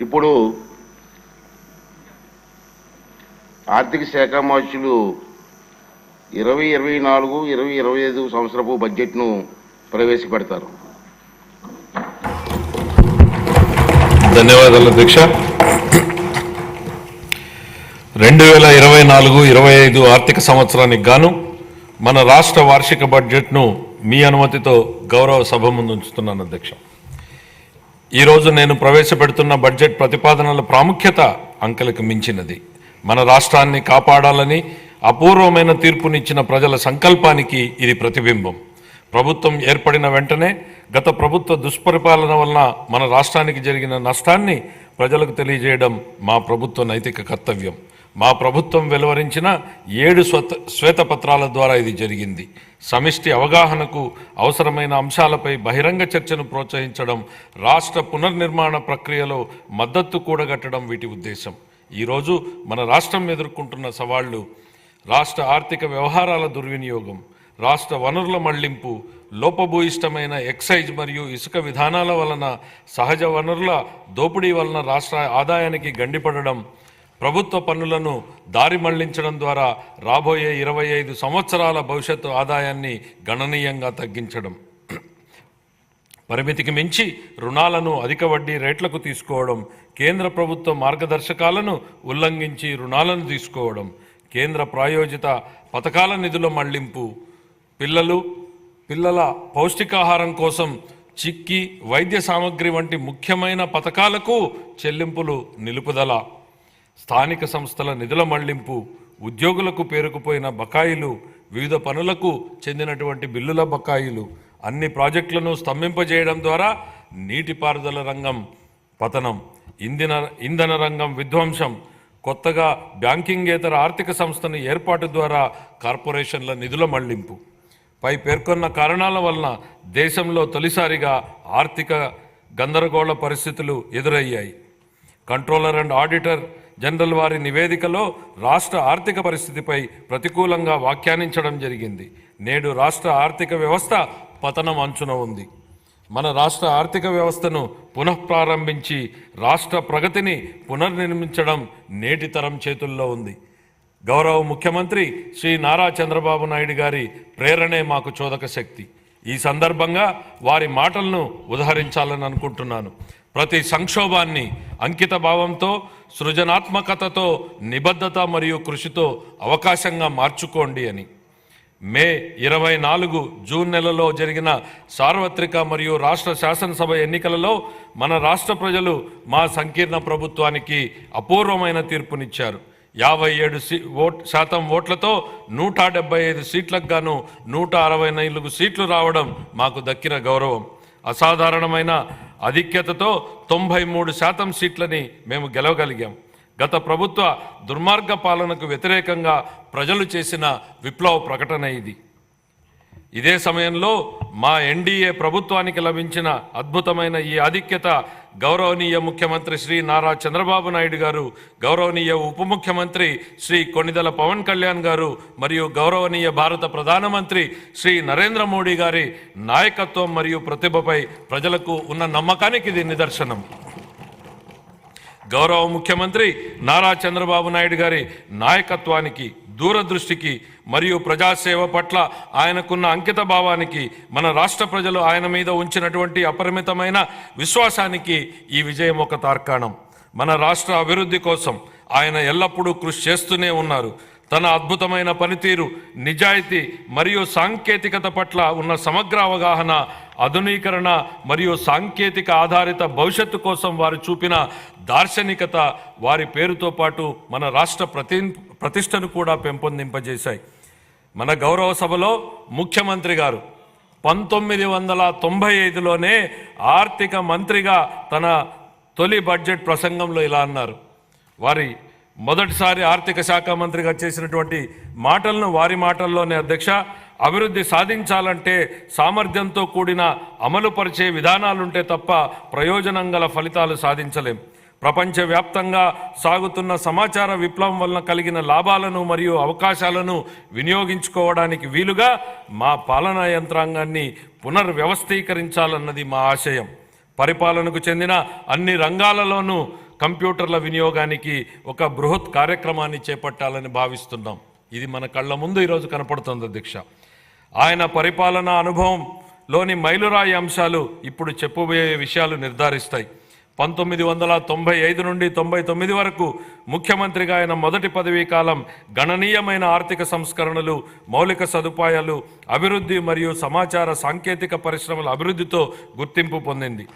ఇప్పుడు ఆర్థిక శాఖ మార్చులు 2024-2025 సంవత్సరపు బడ్జెట్ను ప్రవేశపెడతారు. ధన్యవాదాలు అధ్యక్ష. 2024-25 ఆర్థిక సంవత్సరానికి గాను మన రాష్ట్ర వార్షిక బడ్జెట్ను మీ అనుమతితో గౌరవ సభ ముందు ఉంచుతున్నాను అధ్యక్ష. ఈరోజు నేను ప్రవేశపెడుతున్న బడ్జెట్ ప్రతిపాదనల ప్రాముఖ్యత అంకెలకు మించినది. మన రాష్ట్రాన్ని కాపాడాలని అపూర్వమైన తీర్పునిచ్చిన ప్రజల సంకల్పానికి ఇది ప్రతిబింబం. ప్రభుత్వం ఏర్పడిన వెంటనే గత ప్రభుత్వ దుష్పరిపాలన వలన మన రాష్ట్రానికి జరిగిన నష్టాన్ని ప్రజలకు తెలియజేయడం మా ప్రభుత్వ నైతిక కర్తవ్యం. మా ప్రభుత్వం వెలువరించిన 7 శ్వేతపత్రాల ద్వారా ఇది జరిగింది. సమిష్టి అవగాహనకు అవసరమైన అంశాలపై బహిరంగ చర్చను ప్రోత్సహించడం, రాష్ట్ర పునర్నిర్మాణ ప్రక్రియలో మద్దతు కూడగట్టడం వీటి ఉద్దేశం. ఈరోజు మన రాష్ట్రం ఎదుర్కొంటున్న సవాళ్లు రాష్ట్ర ఆర్థిక వ్యవహారాల దుర్వినియోగం, రాష్ట్ర వనరుల మళ్లింపు, లోపభూయిష్టమైన ఎక్సైజ్ మరియు ఇసుక విధానాల వలన సహజ వనరుల దోపిడీ వలన రాష్ట్ర ఆదాయానికి గండిపడడం, ప్రభుత్వ పన్నులను దారి మళ్లించడం ద్వారా రాబోయే 25 సంవత్సరాల భవిష్యత్తు ఆదాయాన్ని గణనీయంగా తగ్గించడం, పరిమితికి మించి రుణాలను అధిక వడ్డీ రేట్లకు తీసుకోవడం, కేంద్ర ప్రభుత్వ మార్గదర్శకాలను ఉల్లంఘించి రుణాలను తీసుకోవడం, కేంద్ర ప్రాయోజిత పథకాల నిధుల మళ్లింపు, పిల్లల పౌష్టికాహారం కోసం చిక్కి వైద్య సామగ్రి వంటి ముఖ్యమైన పథకాలకు చెల్లింపులు నిలుపుదల, స్థానిక సంస్థల నిధుల మళ్లింపు, ఉద్యోగులకు పేరుకుపోయిన బకాయిలు, వివిధ పనులకు చెందినటువంటి బిల్లుల బకాయిలు, అన్ని ప్రాజెక్టులను స్తంభింపజేయడం ద్వారా నీటిపారుదల రంగం పతనం, ఇంధన రంగం విధ్వంసం, కొత్తగా బ్యాంకింగేతర ఆర్థిక సంస్థను ఏర్పాటు ద్వారా కార్పొరేషన్ల నిధుల మళ్లింపు. పై పేర్కొన్న కారణాల వలన దేశంలో తొలిసారిగా ఆర్థిక గందరగోళ పరిస్థితులు ఎదురయ్యాయి. కంట్రోలర్ అండ్ ఆడిటర్ జనరల్ వారి నివేదికలో రాష్ట్ర ఆర్థిక పరిస్థితిపై ప్రతికూలంగా వ్యాఖ్యానించడం జరిగింది. నేడు రాష్ట్ర ఆర్థిక వ్యవస్థ పతనం అంచున ఉంది. మన రాష్ట్ర ఆర్థిక వ్యవస్థను పునఃప్రారంభించి రాష్ట్ర ప్రగతిని పునర్నిర్మించడం నేటి తరం చేతుల్లో ఉంది. గౌరవ ముఖ్యమంత్రి శ్రీ నారా చంద్రబాబు నాయుడు గారి ప్రేరణే మాకు చోదక శక్తి. ఈ సందర్భంగా వారి మాటలను ఉదహరించాలని అనుకుంటున్నాను. ప్రతి సంక్షోభాన్ని అంకిత భావంతో, సృజనాత్మకతతో, నిబద్ధత మరియు కృషితో అవకాశంగా మార్చుకోండి అని. మే 24 జూన్ నెలలో జరిగిన సార్వత్రిక మరియు రాష్ట్ర శాసనసభ ఎన్నికలలో మన రాష్ట్ర ప్రజలు మా సంకీర్ణ ప్రభుత్వానికి అపూర్వమైన తీర్పునిచ్చారు. 57% ఓట్లతో 175 సీట్లకు గాను 164 సీట్లు రావడం మాకు దక్కిన గౌరవం. అసాధారణమైన ఆధిక్యతతో 93% సీట్లని మేము గెలవగలిగాం. గత ప్రభుత్వ దుర్మార్గ పాలనకు వ్యతిరేకంగా ప్రజలు చేసిన విప్లవ ప్రకటన ఇది. ఇదే సమయంలో మా ఎన్డీఏ ప్రభుత్వానికి లభించిన అద్భుతమైన ఈ ఆధిక్యత గౌరవనీయ ముఖ్యమంత్రి శ్రీ నారా చంద్రబాబు నాయుడు గారు, గౌరవనీయ ఉప ముఖ్యమంత్రి శ్రీ కొణిదెల పవన్ కళ్యాణ్ గారు మరియు గౌరవనీయ భారత ప్రధానమంత్రి శ్రీ నరేంద్ర మోడీ గారి నాయకత్వం మరియు ప్రతిభపై ప్రజలకు ఉన్న నమ్మకానికి ఇది నిదర్శనం. గౌరవ ముఖ్యమంత్రి నారా చంద్రబాబు నాయుడు గారి నాయకత్వానికి, దూరదృష్టికి మరియు ప్రజాసేవ పట్ల ఆయనకున్న అంకిత భావానికి, మన రాష్ట్ర ప్రజలు ఆయన మీద ఉంచినటువంటి అపరిమితమైన విశ్వాసానికి ఈ విజయం ఒక తార్కాణం. మన రాష్ట్ర అభివృద్ధి కోసం ఆయన ఎల్లప్పుడూ కృషి చేస్తూనే ఉన్నారు. తన అద్భుతమైన పనితీరు, నిజాయితీ మరియు సాంకేతికత పట్ల ఉన్న సమగ్ర అవగాహన, ఆధునీకరణ మరియు సాంకేతిక ఆధారిత భవిష్యత్తు కోసం వారు చూపిన దార్శనికత వారి పేరుతో పాటు మన రాష్ట్ర ప్రతిష్టను కూడా పెంపొందింపజేశాయి. మన గౌరవ సభలో ముఖ్యమంత్రి గారు 1995లోనే ఆర్థిక మంత్రిగా తన తొలి బడ్జెట్ ప్రసంగంలో ఇలా అన్నారు. వారి మొదటిసారి ఆర్థిక శాఖ మంత్రిగా చేసినటువంటి మాటలను వారి మాటల్లోనే అధ్యక్ష, అభివృద్ధి సాధించాలంటే సామర్థ్యంతో కూడిన అమలుపరిచే విధానాలుంటే తప్ప ప్రయోజనం గల ఫలితాలు సాధించలేం. ప్రపంచవ్యాప్తంగా సాగుతున్న సమాచార విప్లవం వలన కలిగిన లాభాలను మరియు అవకాశాలను వినియోగించుకోవడానికి వీలుగా మా పాలనా యంత్రాంగాన్ని పునర్వ్యవస్థీకరించాలన్నది మా ఆశయం. పరిపాలనకు చెందిన అన్ని రంగాలలోనూ కంప్యూటర్ల వినియోగానికి ఒక బృహత్ కార్యక్రమాన్ని చేపట్టాలని భావిస్తున్నాం. ఇది మన కళ్ళ ముందు ఈరోజు కనపడుతుంది అధ్యక్ష. ఆయన పరిపాలనా అనుభవంలోని మైలురాయి అంశాలు ఇప్పుడు చెప్పబోయే విషయాలు నిర్ధారిస్తాయి. 1995 నుండి 99 వరకు ముఖ్యమంత్రిగా ఆయన మొదటి పదవీ కాలం గణనీయమైన ఆర్థిక సంస్కరణలు, మౌలిక సదుపాయాలు, అభివృద్ధి మరియు సమాచార సాంకేతిక పరిశ్రమల అభివృద్ధితో గుర్తింపు పొందింది.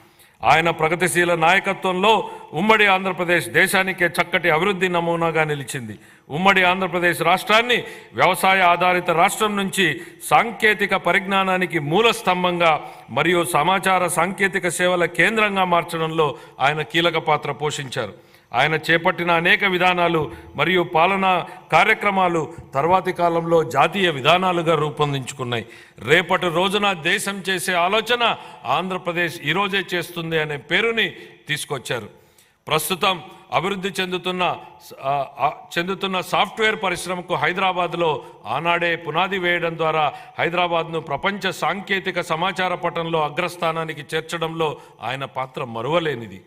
ఆయన ప్రగతిశీల నాయకత్వంలో ఉమ్మడి ఆంధ్రప్రదేశ్ దేశానికే చక్కటి అభివృద్ధి నమూనాగా నిలిచింది. ఉమ్మడి ఆంధ్రప్రదేశ్ రాష్ట్రాన్ని వ్యవసాయ ఆధారిత రాష్ట్రం నుంచి సాంకేతిక పరిజ్ఞానానికి మూల స్తంభంగా మరియు సమాచార సాంకేతిక సేవల కేంద్రంగా మార్చడంలో ఆయన కీలక పాత్ర పోషించారు. ఆయన చేపట్టిన అనేక విధానాలు మరియు పాలనా కార్యక్రమాలు తర్వాతి కాలంలో జాతీయ విధానాలుగా రూపొందించుకున్నాయి. రేపటి రోజున దేశం చేసే ఆలోచన ఆంధ్రప్రదేశ్ ఈరోజే చేస్తుంది అనే పేరుని తీసుకొచ్చారు. ప్రస్తుతం అభివృద్ధి చెందుతున్న సాఫ్ట్వేర్ పరిశ్రమకు హైదరాబాద్లో ఆనాడే పునాది వేయడం ద్వారా హైదరాబాద్ను ప్రపంచ సాంకేతిక సమాచార పటంలో అగ్రస్థానానికి చేర్చడంలో ఆయన పాత్ర మరువలేనిది.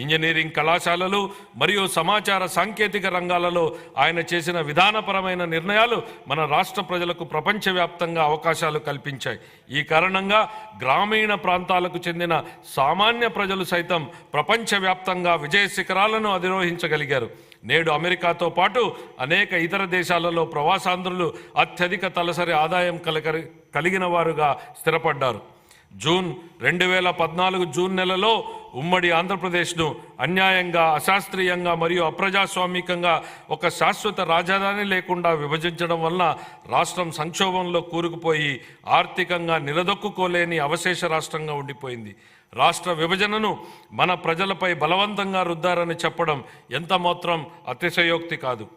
ఇంజనీరింగ్ కళాశాలలు మరియు సమాచార సాంకేతిక రంగాలలో ఆయన చేసిన విధానపరమైన నిర్ణయాలు మన రాష్ట్ర ప్రజలకు ప్రపంచవ్యాప్తంగా అవకాశాలు కల్పించాయి. ఈ కారణంగా గ్రామీణ ప్రాంతాలకు చెందిన సామాన్య ప్రజలు సైతం ప్రపంచవ్యాప్తంగా విజయ శిఖరాలను అధిరోహించగలిగారు. నేడు అమెరికాతో పాటు అనేక ఇతర దేశాలలో ప్రవాసాంధ్రులు అత్యధిక తలసరి ఆదాయం కలిగిన వారుగా స్థిరపడ్డారు. జూన్ 2014 జూన్ నెలలో ఉమ్మడి ఆంధ్రప్రదేశ్ను అన్యాయంగా, అశాస్త్రీయంగా మరియు అప్రజాస్వామికంగా ఒక శాశ్వత రాజధాని లేకుండా విభజించడం వలన రాష్ట్రం సంక్షోభంలో కూరుకుపోయి ఆర్థికంగా నిలదొక్కుకోలేని అవశేష రాష్ట్రంగా ఉండిపోయింది. రాష్ట్ర విభజనను మన ప్రజలపై బలవంతంగా రుద్దారని చెప్పడం ఎంత మాత్రం అతిశయోక్తి కాదు.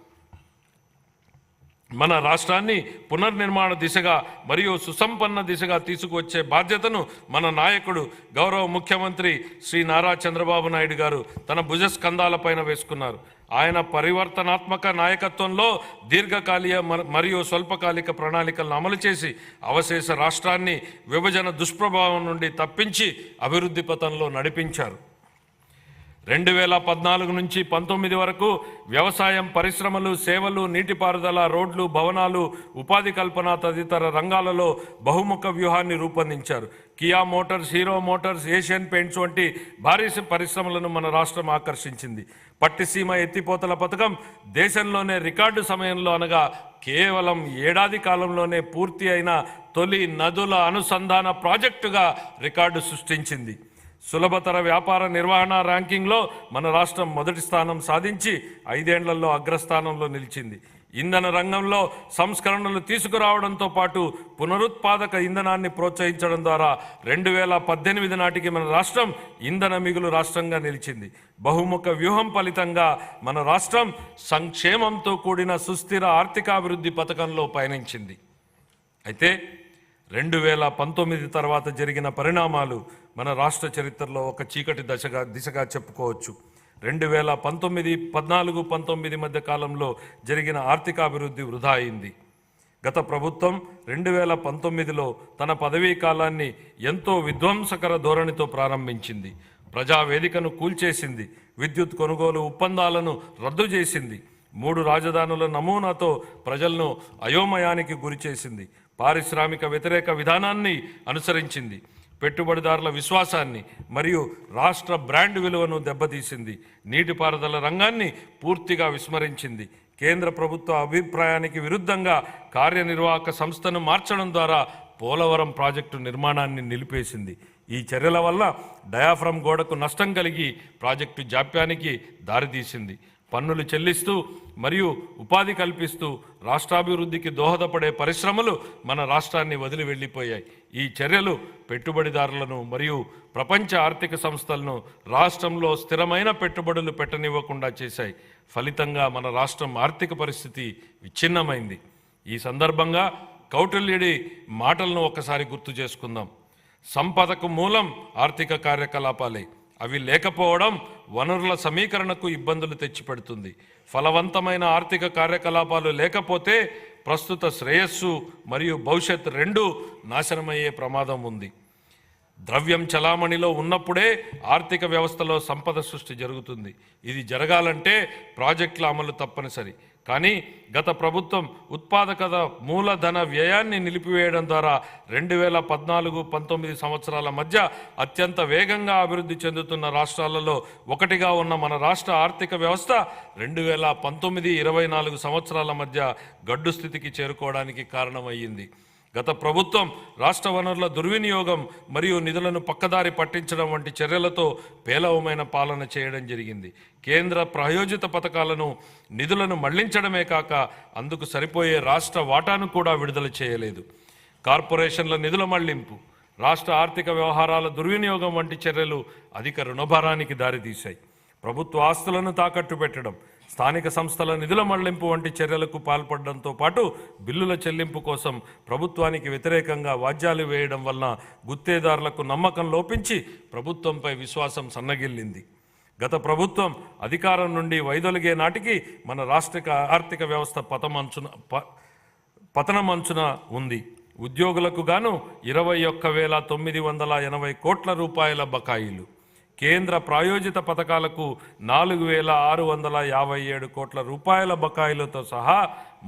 మన రాష్ట్రాన్ని పునర్నిర్మాణ దిశగా మరియు సుసంపన్న దిశగా తీసుకువచ్చే బాధ్యతను మన నాయకుడు గౌరవ ముఖ్యమంత్రి శ్రీ నారా చంద్రబాబు నాయుడు గారు తన భుజస్కంధాలపైన వేసుకున్నారు. ఆయన పరివర్తనాత్మక నాయకత్వంలో దీర్ఘకాలిక మరియు స్వల్పకాలిక ప్రణాళికలను అమలు చేసి అవశేష రాష్ట్రాన్ని విభజన దుష్ప్రభావం నుండి తప్పించి అభివృద్ధి పథంలో నడిపించారు. 2014 నుంచి 19 వరకు వ్యవసాయం, పరిశ్రమలు, సేవలు, నీటిపారుదల, రోడ్లు, భవనాలు, ఉపాధి కల్పన తదితర రంగాలలో బహుముఖ వ్యూహాన్ని రూపొందించారు. Kia Motors, hero Motors, Asian paints వంటి భారీ పరిశ్రమలను మన రాష్ట్రం ఆకర్షించింది. పట్టిసీమ ఎత్తిపోతల పథకం దేశంలోనే రికార్డు సమయంలో అనగా కేవలం ఏడాది కాలంలోనే పూర్తి అయిన తొలి నదుల అనుసంధాన ప్రాజెక్టుగా రికార్డు సృష్టించింది. సులభతర వ్యాపార నిర్వహణ ర్యాంకింగ్లో మన రాష్ట్రం మొదటి స్థానం సాధించి 5 ఏళ్లలో అగ్రస్థానంలో నిలిచింది. ఇంధన రంగంలో సంస్కరణలు తీసుకురావడంతో పాటు పునరుత్పాదక ఇంధనాన్ని ప్రోత్సహించడం ద్వారా 2018 నాటికి మన రాష్ట్రం ఇంధన మిగులు రాష్ట్రంగా నిలిచింది. బహుముఖ వ్యూహం ఫలితంగా మన రాష్ట్రం సంక్షేమంతో కూడిన సుస్థిర ఆర్థికాభివృద్ధి పథకంలో పయనించింది. అయితే 2019 తర్వాత జరిగిన పరిణామాలు మన రాష్ట్ర చరిత్రలో ఒక చీకటి దిశగా చెప్పుకోవచ్చు. 2014-19 మధ్య కాలంలో జరిగిన ఆర్థికాభివృద్ధి వృధా అయింది. గత ప్రభుత్వం 2019లో తన పదవీ కాలాన్ని ఎంతో విధ్వంసకర ధోరణితో ప్రారంభించింది. ప్రజావేదికను కూల్చేసింది, విద్యుత్ కొనుగోలు ఒప్పందాలను రద్దు చేసింది, 3 రాజధానుల నమూనాతో ప్రజలను అయోమయానికి గురిచేసింది, పారిశ్రామిక వ్యతిరేక విధానాన్ని అనుసరించింది, పెట్టుబడిదారుల విశ్వాసాన్ని మరియు రాష్ట్ర బ్రాండ్ విలువను దెబ్బతీసింది, నీటిపారుదల రంగాన్ని పూర్తిగా విస్మరించింది, కేంద్ర ప్రభుత్వ అభిప్రాయానికి విరుద్ధంగా కార్యనిర్వాహక సంస్థను మార్చడం ద్వారా పోలవరం ప్రాజెక్టు నిర్మాణాన్ని నిలిపేసింది. ఈ చర్యల వల్ల డయాఫ్రమ్ గోడకు నష్టం కలిగి ప్రాజెక్టు జాప్యానికి దారితీసింది. పన్నులు చెల్లిస్తూ మరియు ఉపాధి కల్పిస్తూ రాష్ట్రాభివృద్ధికి దోహదపడే పరిశ్రమలు మన రాష్ట్రాన్ని వదిలి వెళ్ళిపోయాయి. ఈ చర్యలు పెట్టుబడిదారులను మరియు ప్రపంచ ఆర్థిక సంస్థలను రాష్ట్రంలో స్థిరమైన పెట్టుబడులు పెట్టనివ్వకుండా చేశాయి. ఫలితంగా మన రాష్ట్రం ఆర్థిక పరిస్థితి విచ్ఛిన్నమైంది. ఈ సందర్భంగా కౌటిల్యుడి మాటలను ఒకసారి గుర్తు చేసుకుందాం. సంపదకు మూలం ఆర్థిక కార్యకలాపాలే. అవి లేకపోవడం వనరుల సమీకరణకు ఇబ్బందులు తెచ్చిపెడుతుంది. ఫలవంతమైన ఆర్థిక కార్యకలాపాలు లేకపోతే ప్రస్తుత శ్రేయస్సు మరియు భవిష్యత్ రెండూ నాశనమయ్యే ప్రమాదం ఉంది. ద్రవ్యం చలామణిలో ఉన్నప్పుడే ఆర్థిక వ్యవస్థలో సంపద సృష్టి జరుగుతుంది. ఇది జరగాలంటే ప్రాజెక్టుల అమలు తప్పనిసరి. కానీ గత ప్రభుత్వం ఉత్పాదకత మూలధన వ్యయాన్ని నిలిపివేయడం ద్వారా 2014-19 సంవత్సరాల మధ్య అత్యంత వేగంగా అభివృద్ధి చెందుతున్న రాష్ట్రాలలో ఒకటిగా ఉన్న మన రాష్ట్ర ఆర్థిక వ్యవస్థ 2019-24 సంవత్సరాల మధ్య గడ్డు స్థితికి చేరుకోవడానికి కారణమయ్యింది. గత ప్రభుత్వం రాష్ట్ర వనరుల దుర్వినియోగం మరియు నిధులను పక్కదారి పట్టించడం వంటి చర్యలతో పేలవమైన పాలన చేయడం జరిగింది. కేంద్ర ప్రాయోజిత పథకాలను నిధులను మళ్లించడమే కాక అందుకు సరిపోయే రాష్ట్ర వాటాను కూడా విడుదల చేయలేదు. కార్పొరేషన్ల నిధుల మళ్లింపు, రాష్ట్ర ఆర్థిక వ్యవహారాల దుర్వినియోగం వంటి చర్యలు అధిక రుణభారానికి దారితీశాయి. ప్రభుత్వ ఆస్తులను తాకట్టు పెట్టడం, స్థానిక సంస్థల నిధుల మళ్లింపు వంటి చర్యలకు పాల్పడడంతో పాటు బిల్లుల చెల్లింపు కోసం ప్రభుత్వానికి వ్యతిరేకంగా వాద్యాలు వేయడం వలన గుత్తేదారులకు నమ్మకం లోపించి ప్రభుత్వంపై విశ్వాసం సన్నగిల్లింది. గత ప్రభుత్వం అధికారం నుండి వైదొలిగే నాటికి మన రాష్ట్ర ఆర్థిక వ్యవస్థ పతనమంచున ఉంది. ఉద్యోగులకు గాను 21,980 కోట్ల రూపాయల బకాయిలు, కేంద్ర ప్రాయోజిత పథకాలకు 4,657 కోట్ల రూపాయల బకాయిలతో సహా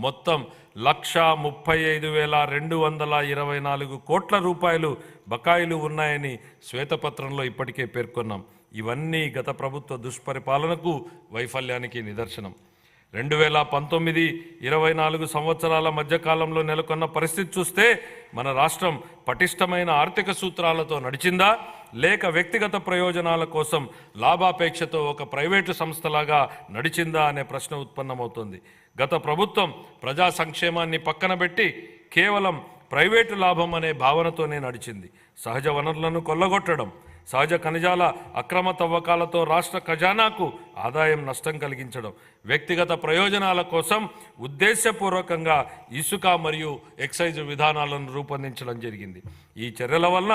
మొత్తం 1,35,224 కోట్ల రూపాయలు బకాయిలు ఉన్నాయని శ్వేతపత్రంలో ఇప్పటికే పేర్కొన్నాం. ఇవన్నీ గత ప్రభుత్వ దుష్పరిపాలనకు, వైఫల్యానికి నిదర్శనం. 2019-24 సంవత్సరాల మధ్యకాలంలో నెలకొన్న పరిస్థితి చూస్తే మన రాష్ట్రం పటిష్టమైన ఆర్థిక సూత్రాలతో నడిచిందా, లేక వ్యక్తిగత ప్రయోజనాల కోసం లాభాపేక్షతో ఒక ప్రైవేటు సంస్థలాగా నడిచిందా అనే ప్రశ్న ఉత్పన్నమవుతుంది. గత ప్రభుత్వం ప్రజా సంక్షేమాన్ని పక్కన పెట్టి కేవలం ప్రైవేటు లాభం అనే భావనతోనే నడిచింది. సహజ వనరులను కొల్లగొట్టడం, సహజ ఖనిజాల అక్రమ తవ్వకాలతో రాష్ట్ర ఖజానాకు ఆదాయం నష్టం కలిగించడం, వ్యక్తిగత ప్రయోజనాల కోసం ఉద్దేశపూర్వకంగా ఇసుక మరియు ఎక్సైజ్ విధానాలను రూపొందించడం జరిగింది. ఈ చర్యల వలన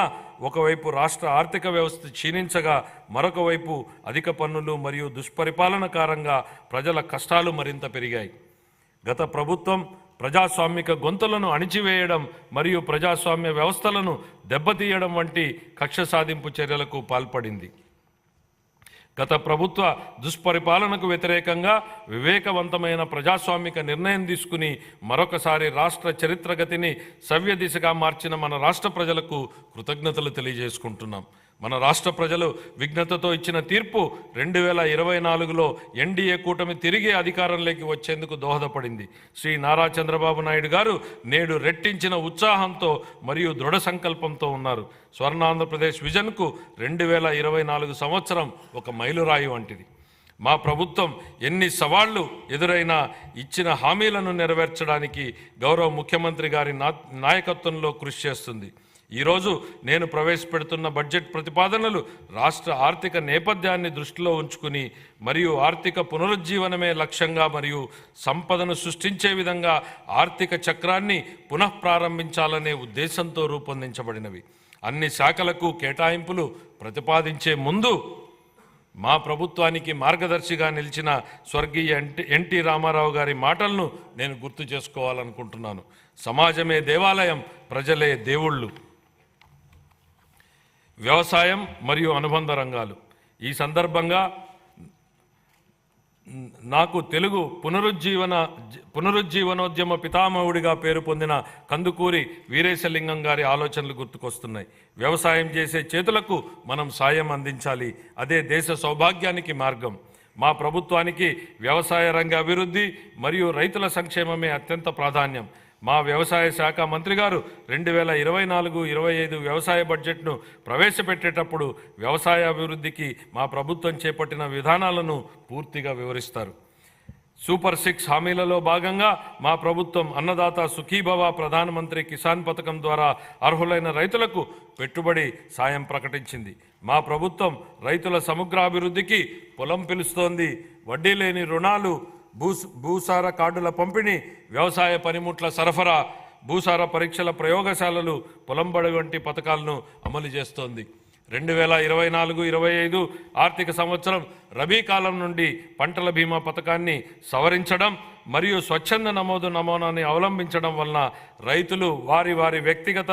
ఒకవైపు రాష్ట్ర ఆర్థిక వ్యవస్థ క్షీణించగా, మరొక వైపు అధిక పన్నులు మరియు దుష్పరిపాలన కారణంగా ప్రజల కష్టాలు మరింత పెరిగాయి. గత ప్రభుత్వం ప్రజాస్వామిక గొంతులను అణిచివేయడం మరియు ప్రజాస్వామ్య వ్యవస్థలను దెబ్బతీయడం వంటి కక్ష సాధింపు చర్యలకు పాల్పడింది. గత ప్రభుత్వ దుష్పరిపాలనకు వ్యతిరేకంగా వివేకవంతమైన ప్రజాస్వామిక నిర్ణయం తీసుకుని మరొకసారి రాష్ట్ర చరిత్రగతిని సవ్య దిశగా మార్చిన మన రాష్ట్ర ప్రజలకు కృతజ్ఞతలు తెలియజేసుకుంటున్నాం. మన రాష్ట్ర ప్రజలు విఘ్నతతో ఇచ్చిన తీర్పు 2024లో ఎన్డీఏ కూటమి తిరిగి అధికారంలోకి వచ్చేందుకు దోహదపడింది. శ్రీ నారా చంద్రబాబు నాయుడు గారు నేడు రెట్టించిన ఉత్సాహంతో మరియు దృఢ సంకల్పంతో ఉన్నారు. స్వర్ణాంధ్రప్రదేశ్ విజన్కు 2024 సంవత్సరం ఒక మైలురాయి వంటిది. మా ప్రభుత్వం ఎన్ని సవాళ్లు ఎదురైనా ఇచ్చిన హామీలను నెరవేర్చడానికి గౌరవ ముఖ్యమంత్రి గారి నాయకత్వంలో కృషి చేస్తుంది. ఈరోజు నేను ప్రవేశపెడుతున్న బడ్జెట్ ప్రతిపాదనలు రాష్ట్ర ఆర్థిక నేపథ్యాన్ని దృష్టిలో ఉంచుకుని మరియు ఆర్థిక పునరుజ్జీవనమే లక్ష్యంగా మరియు సంపదను సృష్టించే విధంగా ఆర్థిక చక్రాన్ని పునఃప్రారంభించాలనే ఉద్దేశంతో రూపొందించబడినవి. అన్ని శాఖలకు కేటాయింపులు ప్రతిపాదించే ముందు మా ప్రభుత్వానికి మార్గదర్శిగా నిలిచిన స్వర్గీయ ఎన్టీ రామారావు గారి మాటలను నేను గుర్తు చేసుకోవాలనుకుంటున్నాను. సమాజమే దేవాలయం, ప్రజలే దేవుళ్ళు. వ్యవసాయం మరియు అనుబంధ రంగాలు. ఈ సందర్భంగా నాకు తెలుగు పునరుజ్జీవనోద్యమ పితామహుడిగా పేరు పొందిన కందుకూరి వీరేశలింగం గారి ఆలోచనలు గుర్తుకొస్తున్నాయి. వ్యవసాయం చేసే చేతులకు మనం సాయం అందించాలి, అదే దేశ సౌభాగ్యానికి మార్గం. మా ప్రభుత్వానికి వ్యవసాయ రంగ అభివృద్ధి మరియు రైతుల సంక్షేమమే అత్యంత ప్రాధాన్యం. మా వ్యవసాయ శాఖ మంత్రి గారు 2024-25 వ్యవసాయ బడ్జెట్ను ప్రవేశపెట్టేటప్పుడు వ్యవసాయ అభివృద్ధికి మా ప్రభుత్వం చేపట్టిన విధానాలను పూర్తిగా వివరిస్తారు. సూపర్ 6 హామీలలో భాగంగా మా ప్రభుత్వం అన్నదాత సుఖీభవ ప్రధానమంత్రి కిసాన్ పథకం ద్వారా అర్హులైన రైతులకు పెట్టుబడి సాయం ప్రకటించింది. మా ప్రభుత్వం రైతుల సమగ్రాభివృద్ధికి పొలం పిలుస్తోంది. వడ్డీ లేని రుణాలు, భూసార కార్డుల పంపిణీ, వ్యవసాయ పనిముట్ల సరఫరా, భూసార పరీక్షల ప్రయోగశాలలు, పొలంబడి వంటి పథకాలను అమలు చేస్తోంది. 2024-25 ఆర్థిక సంవత్సరం రబీ కాలం నుండి పంటల బీమా పథకాన్ని సవరించడం మరియు స్వచ్ఛంద నమోదు నమూనాని అవలంబించడం వలన రైతులు వారి వారి వ్యక్తిగత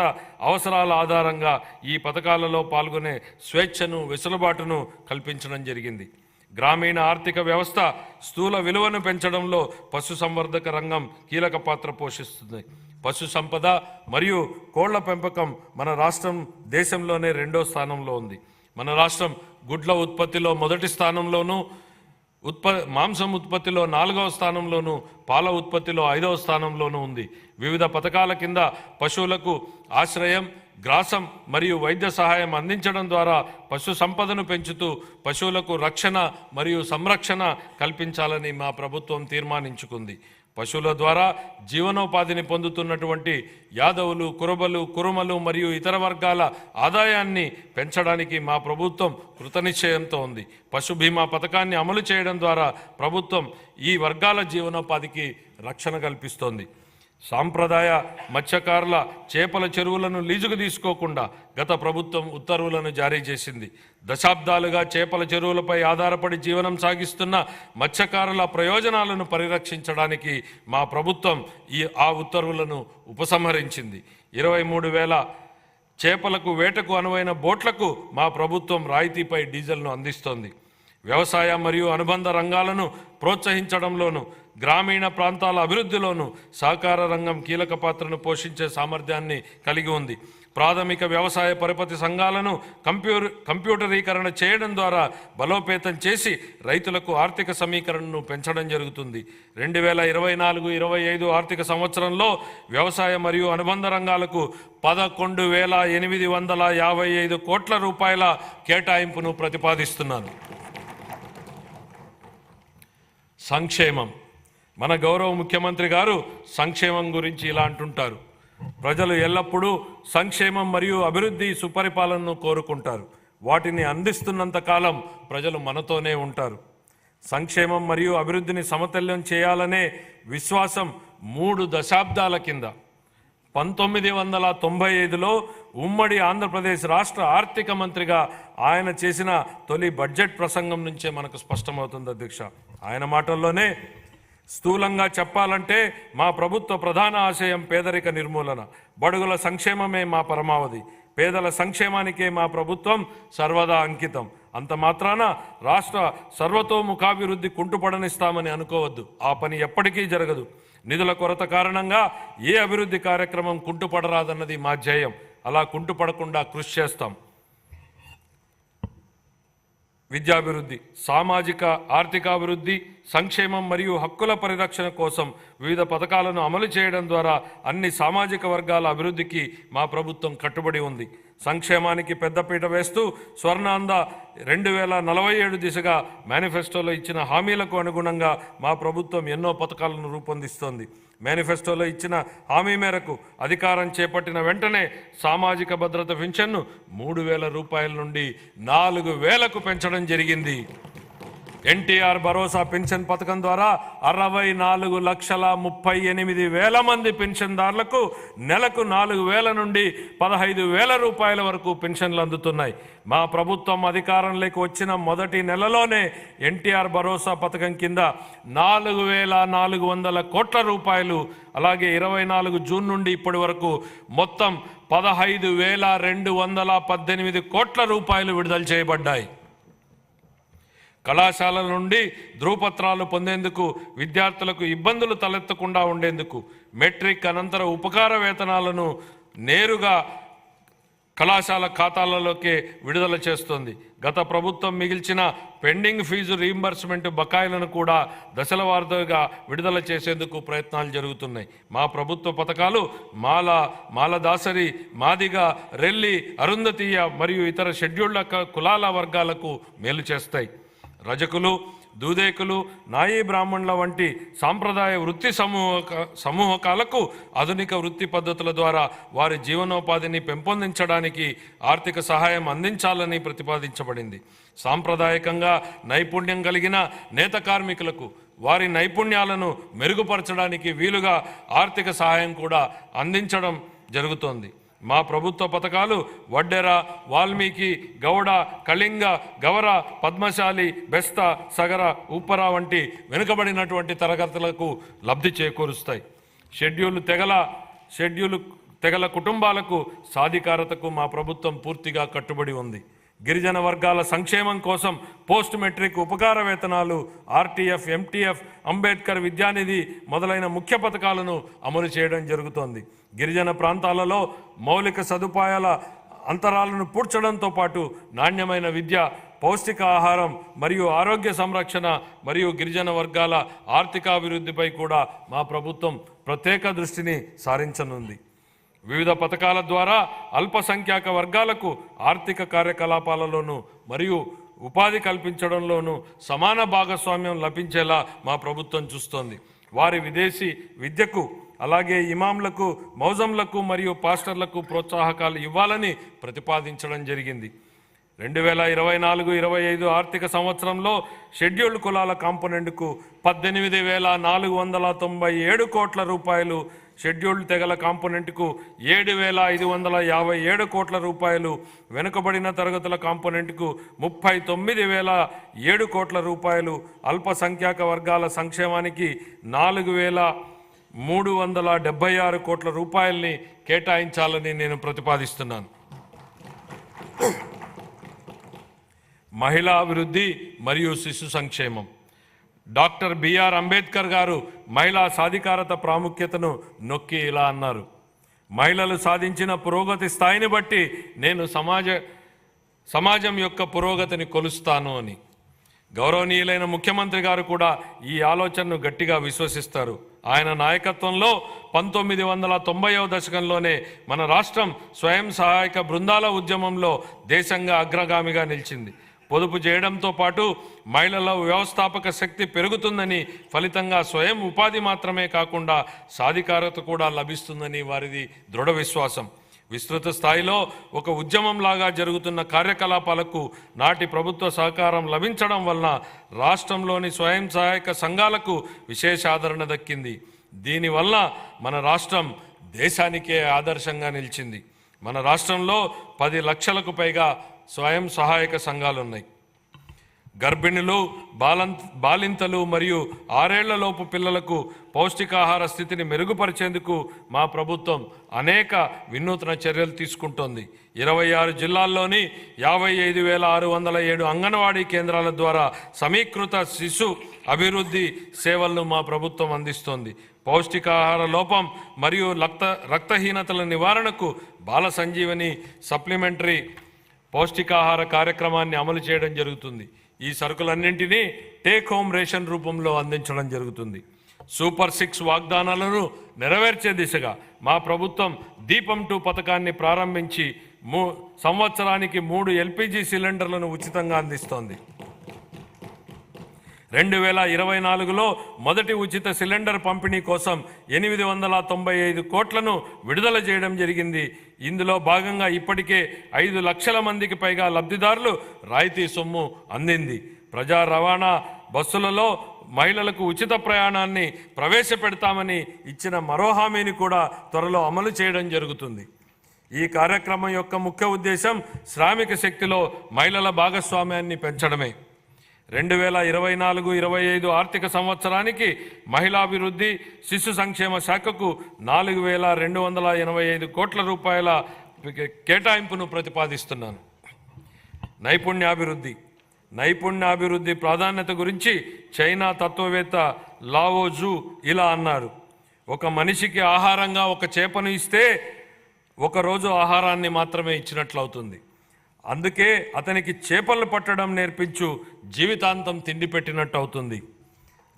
అవసరాల ఆధారంగా ఈ పథకాలలో పాల్గొనే స్వేచ్ఛను, వెసులుబాటును కల్పించడం జరిగింది. గ్రామీణ ఆర్థిక వ్యవస్థ స్థూల విలువను పెంచడంలో పశుసంవర్ధక రంగం కీలక పాత్ర పోషిస్తుంది. పశు సంపద మరియు కోళ్ల పెంపకం మన రాష్ట్రం దేశంలోనే 2వ స్థానంలో ఉంది. మన రాష్ట్రం గుడ్ల ఉత్పత్తిలో మొదటి స్థానంలోనూ, మాంసం ఉత్పత్తిలో 4వ స్థానంలోనూ, పాల ఉత్పత్తిలో 5వ స్థానంలోనూ ఉంది. వివిధ పథకాల కింద పశువులకు ఆశ్రయం, గ్రాసం మరియు వైద్య సహాయం అందించడం ద్వారా పశు సంపదను పెంచుతూ పశువులకు రక్షణ మరియు సంరక్షణ కల్పించాలని మా ప్రభుత్వం తీర్మానించుకుంది. పశువుల ద్వారా జీవనోపాధిని పొందుతున్నటువంటి యాదవులు, కురబలు, కురుమలు మరియు ఇతర వర్గాల ఆదాయాన్ని పెంచడానికి మా ప్రభుత్వం కృతనిశ్చయంతో ఉంది. పశు బీమా పథకాన్ని అమలు చేయడం ద్వారా ప్రభుత్వం ఈ వర్గాల జీవనోపాధికి రక్షణ కల్పిస్తోంది. సాంప్రదాయ మత్స్యకారుల చేపల చెరువులను లీజుకు తీసుకోకుండా గత ప్రభుత్వం ఉత్తర్వులను జారీ చేసింది. దశాబ్దాలుగా చేపల చెరువులపై ఆధారపడి జీవనం సాగిస్తున్న మత్స్యకారుల ప్రయోజనాలను పరిరక్షించడానికి మా ప్రభుత్వం ఆ ఉత్తర్వులను ఉపసంహరించింది. 23,000 చేపలకు, వేటకు అనువైన బోట్లకు మా ప్రభుత్వం రాయితీపై డీజిల్ను అందిస్తోంది. వ్యవసాయ మరియు అనుబంధ రంగాలను ప్రోత్సహించడంలోనూ, గ్రామీణ ప్రాంతాల అభివృద్ధిలోనూ సహకార రంగం కీలక పాత్రను పోషించే సామర్థ్యాన్ని కలిగి ఉంది. ప్రాథమిక వ్యవసాయ పరపతి సంఘాలను కంప్యూటరీకరణ చేయడం ద్వారా బలోపేతం చేసి రైతులకు ఆర్థిక సమీకరణను పెంచడం జరుగుతుంది. 2024-25 ఆర్థిక సంవత్సరంలో వ్యవసాయ మరియు అనుబంధ రంగాలకు 11,855 కోట్ల రూపాయల కేటాయింపును ప్రతిపాదిస్తున్నాను. సంక్షేమం. మన గౌరవ ముఖ్యమంత్రి గారు సంక్షేమం గురించి ఇలా అంటుంటారు: ప్రజలు ఎల్లప్పుడూ సంక్షేమం మరియు అభివృద్ధి, సుపరిపాలనను కోరుకుంటారు. వాటిని అందిస్తున్నంత కాలం ప్రజలు మనతోనే ఉంటారు. సంక్షేమం మరియు అభివృద్ధిని సమతుల్యం చేయాలనే విశ్వాసం 3 దశాబ్దాల కింద 1995లో ఉమ్మడి ఆంధ్రప్రదేశ్ రాష్ట్ర ఆర్థిక మంత్రిగా ఆయన చేసిన తొలి బడ్జెట్ ప్రసంగం నుంచే మనకు స్పష్టమవుతుంది అధ్యక్ష. ఆయన మాటల్లోనే, స్థూలంగా చెప్పాలంటే మా ప్రభుత్వ ప్రధాన ఆశయం పేదరిక నిర్మూలన, బడుగుల సంక్షేమమే మా పరమావధి. పేదల సంక్షేమానికే మా ప్రభుత్వం సర్వదా అంకితం. అంత మాత్రాన రాష్ట్ర సర్వతోముఖాభివృద్ధి కుంటుపడనిస్తామని అనుకోవద్దు. ఆ పని ఎప్పటికీ జరగదు. నిధుల కొరత కారణంగా ఏ అభివృద్ధి కార్యక్రమం కుంటుపడరాదన్నది మా ధ్యేయం. అలా కుంటుపడకుండా కృషి చేస్తాం. విద్యాభివృద్ధి, సామాజిక ఆర్థికాభివృద్ధి, సంక్షేమం మరియు హక్కుల పరిరక్షణ కోసం వివిధ పథకాలను అమలు చేయడం ద్వారా అన్ని సామాజిక వర్గాల అభివృద్ధికి మా ప్రభుత్వం కట్టుబడి ఉంది. సంక్షేమానికి పెద్దపీట వేస్తూ స్వర్ణాంధ్ర 2047 దిశగా మేనిఫెస్టోలో ఇచ్చిన హామీలకు అనుగుణంగా మా ప్రభుత్వం ఎన్నో పథకాలను రూపొందిస్తోంది. మేనిఫెస్టోలో ఇచ్చిన హామీ మేరకు అధికారం చేపట్టిన వెంటనే సామాజిక భద్రత పెన్షన్ను 3,000 రూపాయల నుండి 4,000కు పెంచడం జరిగింది. ఎన్టీఆర్ భరోసా పెన్షన్ పథకం ద్వారా 64,38,000 మంది పెన్షన్దారులకు నెలకు 4,000 నుండి 15,000 రూపాయల వరకు పెన్షన్లు అందుతున్నాయి. మా ప్రభుత్వం అధికారంలోకి వచ్చిన మొదటి నెలలోనే ఎన్టీఆర్ భరోసా పథకం కింద 4,400 కోట్ల రూపాయలు, అలాగే 24 జూన్ నుండి ఇప్పటి వరకు మొత్తం 15,218 కోట్ల రూపాయలు విడుదల చేయబడ్డాయి. కళాశాలల నుండి ధృవపత్రాలు పొందేందుకు విద్యార్థులకు ఇబ్బందులు తలెత్తకుండా ఉండేందుకు మెట్రిక్ అనంతర ఉపకార వేతనాలను నేరుగా కళాశాల ఖాతాలలోకే విడుదల చేస్తోంది. గత ప్రభుత్వం మిగిల్చిన పెండింగ్ ఫీజు రీయింబర్స్మెంట్ బకాయిలను కూడా దశల వారీగా విడుదల చేసేందుకు ప్రయత్నాలు జరుగుతున్నాయి. మా ప్రభుత్వ పథకాలు మాలదాసరి, మాదిగ, రెల్లి, అరుంధతీయ మరియు ఇతర షెడ్యూల్డ్ కులాల వర్గాలకు మేలు చేస్తాయి. రజకులు, దూదేకులు, నాయీ బ్రాహ్మణుల వంటి సాంప్రదాయ వృత్తి సమూహకాలకు ఆధునిక వృత్తి పద్ధతుల ద్వారా వారి జీవనోపాధిని పెంపొందించడానికి ఆర్థిక సహాయం అందించాలని ప్రతిపాదించబడింది. సాంప్రదాయకంగా నైపుణ్యం కలిగిన నేత కార్మికులకు వారి నైపుణ్యాలను మెరుగుపరచడానికి వీలుగా ఆర్థిక సహాయం కూడా అందించడం జరుగుతోంది. మా ప్రభుత్వ పథకాలు వడ్డెర, వాల్మీకి, గౌడ, కళింగ, గవర, పద్మశాలి, బెస్త, సగర, ఉప్పర వంటి వెనుకబడినటువంటి తరగతులకు లబ్ధి చేకూరుస్తాయి. షెడ్యూల్ తెగల కుటుంబాలకు సాధికారతకు మా ప్రభుత్వం పూర్తిగా కట్టుబడి ఉంది. గిరిజన వర్గాల సంక్షేమం కోసం పోస్ట్ మెట్రిక్ ఉపకార వేతనాలు, ఆర్టీఎఫ్, ఎంటీఎఫ్, అంబేద్కర్ విద్యానిధి మొదలైన ముఖ్య పథకాలను అమలు చేయడం జరుగుతోంది. గిరిజన ప్రాంతాలలో మౌలిక సదుపాయాల అంతరాలను పూడ్చడంతో పాటు నాణ్యమైన విద్య, పౌష్టిక ఆహారం మరియు ఆరోగ్య సంరక్షణ మరియు గిరిజన వర్గాల ఆర్థికాభివృద్ధిపై కూడా మా ప్రభుత్వం ప్రత్యేక దృష్టిని సారించనుంది. వివిధ పథకాల ద్వారా అల్పసంఖ్యాక వర్గాలకు ఆర్థిక కార్యకలాపాలలోనూ మరియు ఉపాధి కల్పించడంలోనూ సమాన భాగస్వామ్యం లభించేలా మా ప్రభుత్వం చూస్తోంది. వారి విదేశీ విద్యకు, అలాగే ఇమాంలకు, మౌజంలకు మరియు పాస్టర్లకు ప్రోత్సాహకాలు ఇవ్వాలని ప్రతిపాదించడం జరిగింది. 2024-25 ఆర్థిక సంవత్సరంలో షెడ్యూల్డ్ కులాల కాంపోనెంట్కు 18,497 కోట్ల రూపాయలు, షెడ్యూల్డ్ తెగల కాంపోనెంట్కు 7,557 కోట్ల రూపాయలు, వెనుకబడిన తరగతుల కాంపోనెంట్కు 39,007 కోట్ల రూపాయలు, అల్పసంఖ్యాక వర్గాల సంక్షేమానికి 4,376 కోట్ల రూపాయల్ని కేటాయించాలని నేను ప్రతిపాదిస్తున్నాను. మహిళా అభివృద్ధి మరియు శిశు సంక్షేమం. డాక్టర్ బిఆర్ అంబేద్కర్ గారు మహిళా సాధికారత ప్రాముఖ్యతను నొక్కి ఇలా అన్నారు: మహిళలు సాధించిన పురోగతి స్థాయిని బట్టి నేను సమాజం యొక్క పురోగతిని కొలుస్తాను అని. గౌరవనీయులైన ముఖ్యమంత్రి గారు కూడా ఈ ఆలోచనను గట్టిగా విశ్వసిస్తారు. ఆయన నాయకత్వంలో 1990వ దశకంలోనే మన రాష్ట్రం స్వయం సహాయక బృందాల ఉద్యమంలో దేశంగా అగ్రగామిగా నిలిచింది. పొదుపు చేయడంతో పాటు మహిళల వ్యవస్థాపక శక్తి పెరుగుతుందని, ఫలితంగా స్వయం ఉపాధి మాత్రమే కాకుండా సాధికారత కూడా లభిస్తుందని వారిది దృఢ విశ్వాసం. విస్తృత స్థాయిలో ఒక ఉద్యమంలాగా జరుగుతున్న కార్యకలాపాలకు నాటి ప్రభుత్వ సహకారం లభించడం వలన రాష్ట్రంలోని స్వయం సహాయక సంఘాలకు విశేష ఆదరణ దక్కింది. దీనివల్ల మన రాష్ట్రం దేశానికే ఆదర్శంగా నిలిచింది. మన రాష్ట్రంలో 10 లక్షలకు పైగా స్వయం సహాయక సంఘాలున్నాయి. గర్భిణులు, బాలింతలు మరియు 6 ఏళ్లలోపు పిల్లలకు పౌష్టికాహార స్థితిని మెరుగుపరిచేందుకు మా ప్రభుత్వం అనేక వినూత్న చర్యలు తీసుకుంటోంది. 26 జిల్లాల్లోని 55,607 అంగన్వాడీ కేంద్రాల ద్వారా సమీకృత శిశు అభివృద్ధి సేవలను మా ప్రభుత్వం అందిస్తోంది. పౌష్టికాహార లోపం మరియు రక్తహీనతల నివారణకు బాల సంజీవని సప్లిమెంటరీ పౌష్టికాహార కార్యక్రమాన్ని అమలు చేయడం జరుగుతుంది. ఈ సరుకులన్నింటినీ టేక్ హోమ్ రేషన్ రూపంలో అందించడం జరుగుతుంది. సూపర్ 6 వాగ్దానాలను నెరవేర్చే దిశగా మా ప్రభుత్వం దీపం 2 పథకాన్ని ప్రారంభించి సంవత్సరానికి 3 ఎల్పిజి సిలిండర్లను ఉచితంగా అందిస్తోంది. 2024లో మొదటి ఉచిత సిలిండర్ పంపిణీ కోసం 895 కోట్లను విడుదల చేయడం జరిగింది. ఇందులో భాగంగా ఇప్పటికే 5 లక్షల మందికి పైగా లబ్ధిదారులు రాయితీ సొమ్ము అందింది. ప్రజా రవాణా బస్సులలో మహిళలకు ఉచిత ప్రయాణాన్ని ప్రవేశపెడతామని ఇచ్చిన మరో హామీని కూడా త్వరలో అమలు చేయడం జరుగుతుంది. ఈ కార్యక్రమం యొక్క ముఖ్య ఉద్దేశం శ్రామిక శక్తిలో మహిళల భాగస్వామ్యాన్ని పెంచడమే. 2024-25 ఆర్థిక సంవత్సరానికి మహిళాభివృద్ధి శిశు సంక్షేమ శాఖకు 4,285 కోట్ల రూపాయల కేటాయింపును ప్రతిపాదిస్తున్నాను. నైపుణ్యాభివృద్ధి ప్రాధాన్యత గురించి చైనా తత్వవేత్త లావో జూ ఇలా అన్నారు: ఒక మనిషికి ఆహారంగా ఒక చేపను ఇస్తే ఒకరోజు ఆహారాన్ని మాత్రమే ఇచ్చినట్లవుతుంది. అందుకే అతనికి చేపలు పట్టడం నేర్పించు, జీవితాంతం తిండి పెట్టినట్టు అవుతుంది.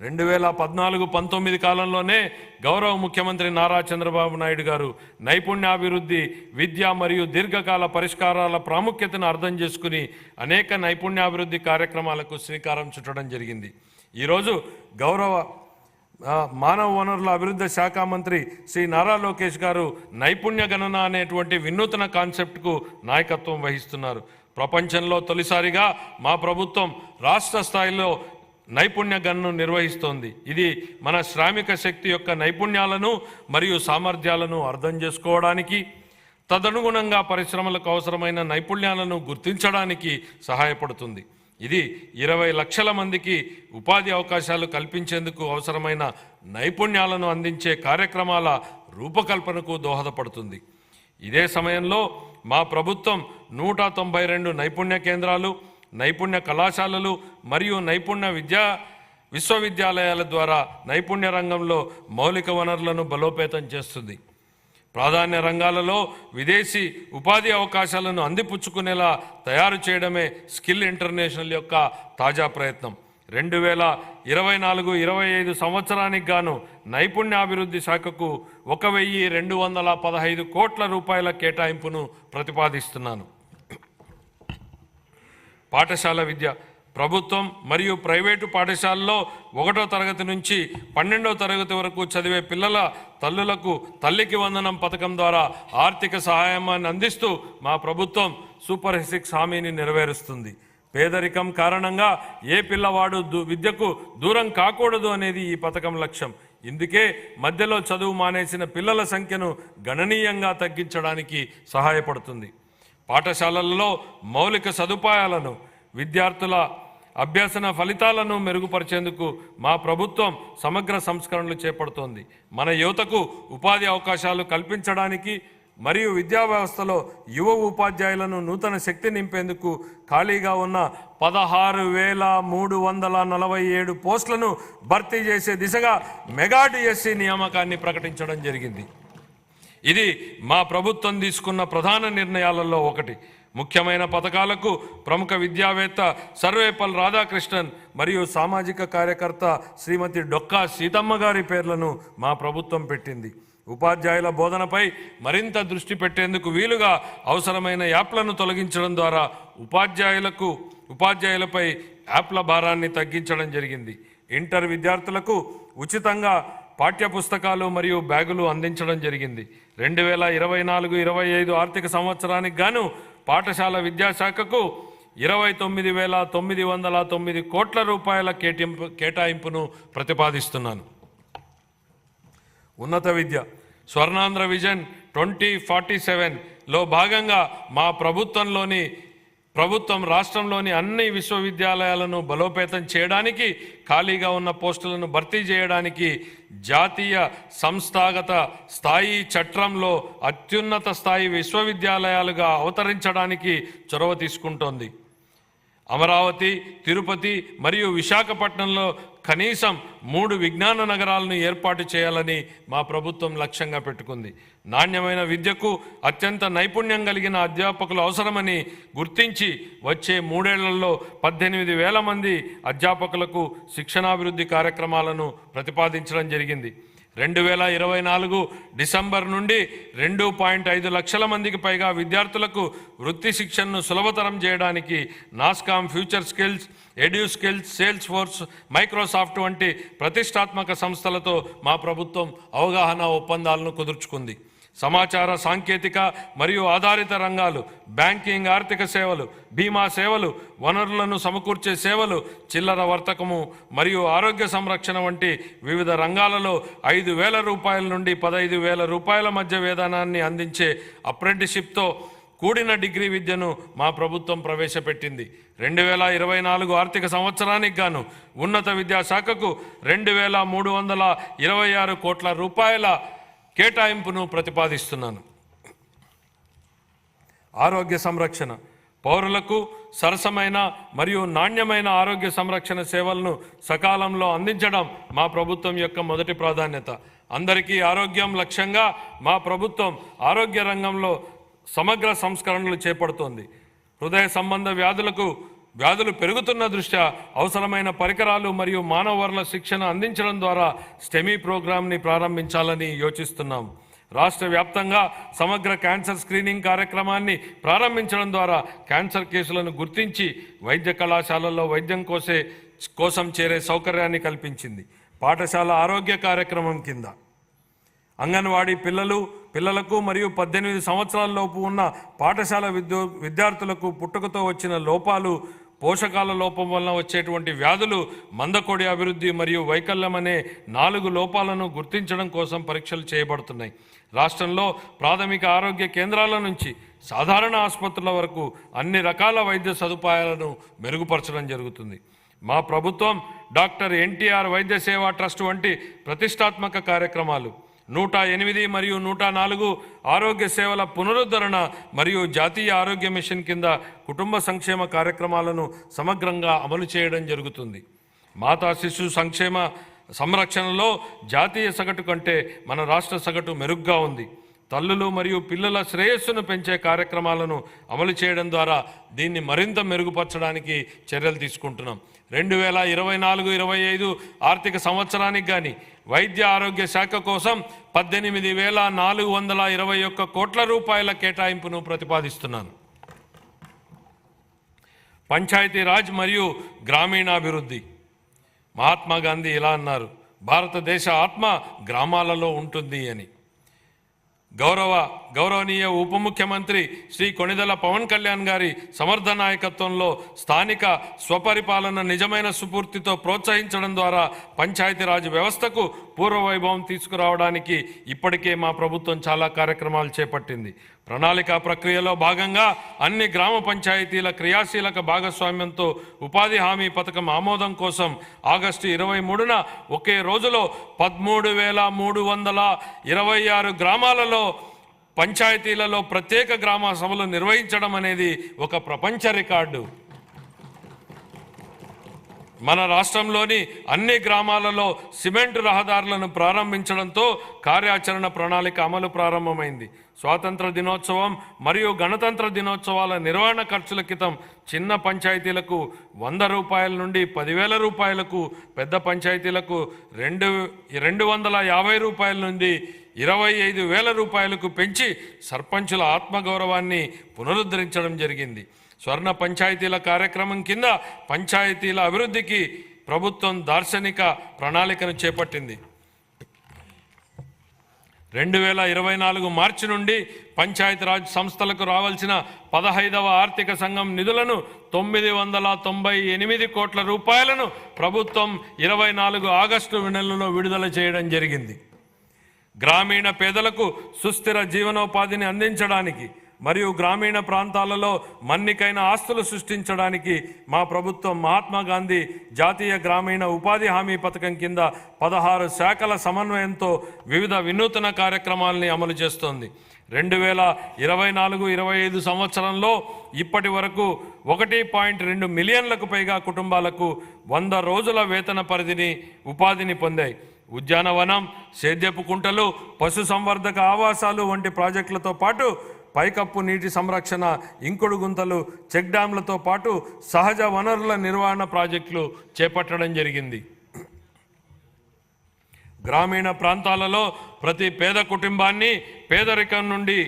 2014-19 కాలంలోనే గౌరవ ముఖ్యమంత్రి నారా చంద్రబాబు నాయుడు గారు నైపుణ్యాభివృద్ధి, విద్య మరియు దీర్ఘకాల పరిష్కారాల ప్రాముఖ్యతను అర్థం చేసుకుని అనేక నైపుణ్యాభివృద్ధి కార్యక్రమాలకు శ్రీకారం చుట్టడం జరిగింది. ఈరోజు గౌరవ మానవ వనరుల అభివృద్ధి శాఖ మంత్రి శ్రీ నారా లోకేష్ గారు నైపుణ్య గణన అనేటువంటి వినూతన కాన్సెప్ట్కు నాయకత్వం వహిస్తున్నారు. ప్రపంచంలో తొలిసారిగా మా ప్రభుత్వం రాష్ట్ర స్థాయిలో నైపుణ్య గణను నిర్వహిస్తోంది. ఇది మన శ్రామిక శక్తి యొక్క నైపుణ్యాలను మరియు సామర్థ్యాలను అర్థం చేసుకోవడానికి, తదనుగుణంగా పరిశ్రమలకు అవసరమైన నైపుణ్యాలను గుర్తించడానికి సహాయపడుతుంది. ఇది 20 లక్షల మందికి ఉపాధి అవకాశాలు కల్పించేందుకు అవసరమైన నైపుణ్యాలను అందించే కార్యక్రమాల రూపకల్పనకు దోహదపడుతుంది. ఇదే సమయంలో మా ప్రభుత్వం 192 నైపుణ్య కేంద్రాలు, నైపుణ్య కళాశాలలు మరియు విశ్వవిద్యాలయాల ద్వారా నైపుణ్య రంగంలో మౌలిక వనరులను బలోపేతం చేస్తుంది. ప్రాధాన్య రంగాలలో విదేశీ ఉపాధి అవకాశాలను అందిపుచ్చుకునేలా తయారు చేయడమే స్కిల్ ఇంటర్నేషనల్ యొక్క తాజా ప్రయత్నం. 2024-25 సంవత్సరానికి గాను నైపుణ్యాభివృద్ధి శాఖకు 1,215 కోట్ల రూపాయల కేటాయింపును ప్రతిపాదిస్తున్నాను. పాఠశాల విద్య. ప్రభుత్వం మరియు ప్రైవేటు పాఠశాలలో 1వ తరగతి నుంచి 12వ తరగతి వరకు చదివే పిల్లల తల్లులకు తల్లికి వందనం పథకం ద్వారా ఆర్థిక సహాయాన్ని అందిస్తూ మా ప్రభుత్వం సూపర్ 6 హామీని నెరవేరుస్తుంది. పేదరికం కారణంగా ఏ పిల్లవాడు విద్యకు దూరం కాకూడదు అనేది ఈ పథకం లక్ష్యం. ఇందుకే మధ్యలో చదువు మానేసిన పిల్లల సంఖ్యను గణనీయంగా తగ్గించడానికి సహాయపడుతుంది. పాఠశాలల్లో మౌలిక సదుపాయాలను, విద్యార్థుల అభ్యసన ఫలితాలను మెరుగుపరిచేందుకు మా ప్రభుత్వం సమగ్ర సంస్కరణలు చేపడుతోంది. మన యువతకు ఉపాధి అవకాశాలు కల్పించడానికి మరియు విద్యా వ్యవస్థలో యువ ఉపాధ్యాయులను నూతన శక్తి నింపేందుకు ఖాళీగా ఉన్న 16,347 పోస్టులను భర్తీ చేసే దిశగా మెగా డిఎస్సి నియామకాన్ని ప్రకటించడం జరిగింది. ఇది మా ప్రభుత్వం తీసుకున్న ప్రధాన నిర్ణయాలలో ఒకటి. ముఖ్యమైన పథకాలకు ప్రముఖ విద్యావేత్త సర్వేపల్లి రాధాకృష్ణన్ మరియు సామాజిక కార్యకర్త శ్రీమతి డొక్కా సీతమ్మ గారి పేర్లను మా ప్రభుత్వం పెట్టింది. ఉపాధ్యాయుల బోధనపై మరింత దృష్టి పెట్టేందుకు వీలుగా అవసరమైన యాప్లను తొలగించడం ద్వారా ఉపాధ్యాయులపై యాప్ల భారాన్ని తగ్గించడం జరిగింది. ఇంటర్ విద్యార్థులకు ఉచితంగా పాఠ్యపుస్తకాలు మరియు బ్యాగులు అందించడం జరిగింది. 2024-25 ఆర్థిక సంవత్సరానికి గాను పాఠశాల విద్యాశాఖకు 29,909 కోట్ల రూపాయల కేటాయింపును ప్రతిపాదిస్తున్నాను. ఉన్నత విద్య. స్వర్ణాంధ్ర విజన్ 2047లో భాగంగా మా ప్రభుత్వం రాష్ట్రంలోని అన్ని విశ్వవిద్యాలయాలను బలోపేతం చేయడానికి, ఖాళీగా ఉన్న పోస్టులను భర్తీ చేయడానికి జాతీయ సంస్థాగత స్థాయి చట్రంలో అత్యున్నత స్థాయి విశ్వవిద్యాలయాలుగా అవతరించడానికి చొరవ తీసుకుంటోంది. అమరావతి, తిరుపతి మరియు విశాఖపట్నంలో కనీసం 3 విజ్ఞాన నగరాలను ఏర్పాటు చేయాలని మా ప్రభుత్వం లక్ష్యంగా పెట్టుకుంది. నాణ్యమైన విద్యకు అత్యంత నైపుణ్యం కలిగిన అధ్యాపకులు అవసరమని గుర్తించి వచ్చే 3 ఏళ్లలో 18,000 మంది అధ్యాపకులకు శిక్షణాభివృద్ధి కార్యక్రమాలను ప్రతిపాదించడం జరిగింది. 2024 డిసెంబర్ నుండి 2.5 లక్షల మందికి పైగా విద్యార్థులకు వృత్తి శిక్షణను సులభతరం చేయడానికి Nasscom, future skills, EduSkills, Salesforce, Microsoft వంటి ప్రతిష్టాత్మక సంస్థలతో మా ప్రభుత్వం అవగాహన ఒప్పందాలను కుదుర్చుకుంది. సమాచార సాంకేతిక మరియు ఆధారిత రంగాలు, బ్యాంకింగ్, ఆర్థిక సేవలు, బీమా సేవలు, వనరులను సమకూర్చే సేవలు, చిల్లర వర్తకము మరియు ఆరోగ్య సంరక్షణ వంటి వివిధ రంగాలలో 5,000 రూపాయల నుండి 15,000 రూపాయల మధ్య వేతనాన్ని అందించే అప్రెంటిస్షిప్తో కూడిన డిగ్రీ విద్యను మా ప్రభుత్వం ప్రవేశపెట్టింది. 2024 ఆర్థిక సంవత్సరానికి గాను ఉన్నత విద్యాశాఖకు 2,326 కోట్ల రూపాయల కేటాయింపును ప్రతిపాదిస్తున్నాను. ఆరోగ్య సంరక్షణ. పౌరులకు సరసమైన మరియు నాణ్యమైన ఆరోగ్య సంరక్షణ సేవలను సకాలంలో అందించడం మా ప్రభుత్వం యొక్క మొదటి ప్రాధాన్యత. అందరికీ ఆరోగ్యం లక్ష్యంగా మా ప్రభుత్వం ఆరోగ్య రంగంలో సమగ్ర సంస్కరణలు చేపడుతోంది. హృదయ సంబంధ వ్యాధులు పెరుగుతున్న దృష్ట్యా అవసరమైన పరికరాలు మరియు మానవ వనరుల శిక్షణ అందించడం ద్వారా స్టెమీ ప్రోగ్రాంని ప్రారంభించాలని యోచిస్తున్నాం. రాష్ట్ర వ్యాప్తంగా సమగ్ర క్యాన్సర్ స్క్రీనింగ్ కార్యక్రమాన్ని ప్రారంభించడం ద్వారా క్యాన్సర్ కేసులను గుర్తించి వైద్య కళాశాలల్లో వైద్యం కోసం చేరే సౌకర్యాన్ని కల్పించింది. పాఠశాల ఆరోగ్య కార్యక్రమం కింద అంగన్వాడీ పిల్లలకు మరియు 18 సంవత్సరాల లోపు ఉన్న పాఠశాల విద్యార్థులకు పుట్టుకతో వచ్చిన లోపాలు పోషకాల లోపం వలన వచ్చేటువంటి వ్యాధులు, మందకొడి అభివృద్ధి మరియు వైకల్యం అనే 4 లోపాలను గుర్తించడం కోసం పరీక్షలు చేయబడుతున్నాయి. రాష్ట్రంలో ప్రాథమిక ఆరోగ్య కేంద్రాల నుంచి సాధారణ ఆసుపత్రుల వరకు అన్ని రకాల వైద్య సదుపాయాలను మెరుగుపరచడం జరుగుతుంది. మా ప్రభుత్వం డాక్టర్ ఎన్టీఆర్ వైద్య సేవా ట్రస్ట్ వంటి ప్రతిష్టాత్మక కార్యక్రమాలు, 108 మరియు 104 ఆరోగ్య సేవల పునరుద్ధరణ మరియు జాతీయ ఆరోగ్య మిషన్ కింద కుటుంబ సంక్షేమ కార్యక్రమాలను సమగ్రంగా అమలు చేయడం జరుగుతుంది. మాతా శిశు సంక్షేమ సంరక్షణలో జాతీయ సగటు కంటే మన రాష్ట్ర సగటు మెరుగ్గా ఉంది. తల్లులు మరియు పిల్లల శ్రేయస్సును పెంచే కార్యక్రమాలను అమలు చేయడం ద్వారా దీన్ని మరింత మెరుగుపరచడానికి చర్యలు తీసుకుంటున్నాం. 2024-25 ఆర్థిక సంవత్సరానికి కానీ వైద్య ఆరోగ్య శాఖ కోసం 18,421 కోట్ల రూపాయల కేటాయింపును ప్రతిపాదిస్తున్నాను. పంచాయతీరాజ్ మరియు గ్రామీణాభివృద్ధి. మహాత్మా గాంధీ ఇలా అన్నారు, భారతదేశ ఆత్మ గ్రామాలలో ఉంటుంది అని. గౌరవనీయ ఉప ముఖ్యమంత్రి శ్రీ కొణిదెల పవన్ కళ్యాణ్ గారి సమర్థ నాయకత్వంలో స్థానిక స్వపరిపాలన నిజమైన స్ఫూర్తితో ప్రోత్సహించడం ద్వారా పంచాయతీరాజ్ వ్యవస్థకు పూర్వవైభవం తీసుకురావడానికి ఇప్పటికే మా ప్రభుత్వం చాలా కార్యక్రమాలు చేపట్టింది. ప్రణాళిక ప్రక్రియలో భాగంగా అన్ని గ్రామ పంచాయతీల క్రియాశీలక భాగస్వామ్యంతో ఉపాధి హామీ పథకం ఆమోదం కోసం ఆగస్టు 23న ఒకే రోజులో 13,326 గ్రామాలలో పంచాయతీలలో ప్రత్యేక గ్రామ సభలు నిర్వహించడం అనేది ఒక ప్రపంచ రికార్డు. మన రాష్ట్రంలోని అన్ని గ్రామాలలో సిమెంట్ రహదారులను ప్రారంభించడంతో కార్యాచరణ ప్రణాళిక అమలు ప్రారంభమైంది. స్వాతంత్ర దినోత్సవం మరియు గణతంత్ర దినోత్సవాల నిర్వహణ ఖర్చుల క్రితం చిన్న పంచాయతీలకు 100 రూపాయల నుండి 10,000 రూపాయలకు, పెద్ద పంచాయతీలకు 250 రూపాయల నుండి 25,000 రూపాయలకు పెంచి సర్పంచుల ఆత్మగౌరవాన్ని పునరుద్ధరించడం జరిగింది. స్వర్ణ పంచాయతీల కార్యక్రమం కింద పంచాయతీల అభివృద్ధికి ప్రభుత్వం దార్శనిక ప్రణాళికను చేపట్టింది. 2024 మార్చి నుండి పంచాయతీరాజ్ సంస్థలకు రావాల్సిన 15వ ఆర్థిక సంఘం నిధులను 998 కోట్ల రూపాయలను ప్రభుత్వం 24 ఆగస్టు నెలలో విడుదల చేయడం జరిగింది. గ్రామీణ పేదలకు సుస్థిర జీవనోపాధిని అందించడానికి మరియు గ్రామీణ ప్రాంతాలలో మన్నికైన ఆస్తులు సృష్టించడానికి మా ప్రభుత్వం మహాత్మా గాంధీ జాతీయ గ్రామీణ ఉపాధి హామీ పథకం కింద 16 శాఖల సమన్వయంతో వివిధ వినూతన కార్యక్రమాలని అమలు చేస్తోంది. 2024-25 సంవత్సరంలో ఇప్పటి వరకు 1.2 మిలియన్లకు పైగా కుటుంబాలకు 100 రోజుల వేతన పరిధిని ఉపాధిని పొందాయి. ఉద్యానవనం, సేద్యపు కుంటలు, పశు సంవర్ధక ఆవాసాలు వంటి ప్రాజెక్టులతో పాటు పైకప్పు నీటి సంరక్షణ, ఇంకుడు గుంతలు, చెక్ డ్యాంలతో పాటు సహజ వనరుల నిర్వహణ ప్రాజెక్టులు చేపట్టడం జరిగింది. గ్రామీణ ప్రాంతాలలో ప్రతి పేద కుటుంబాన్ని పేదరికం నుండి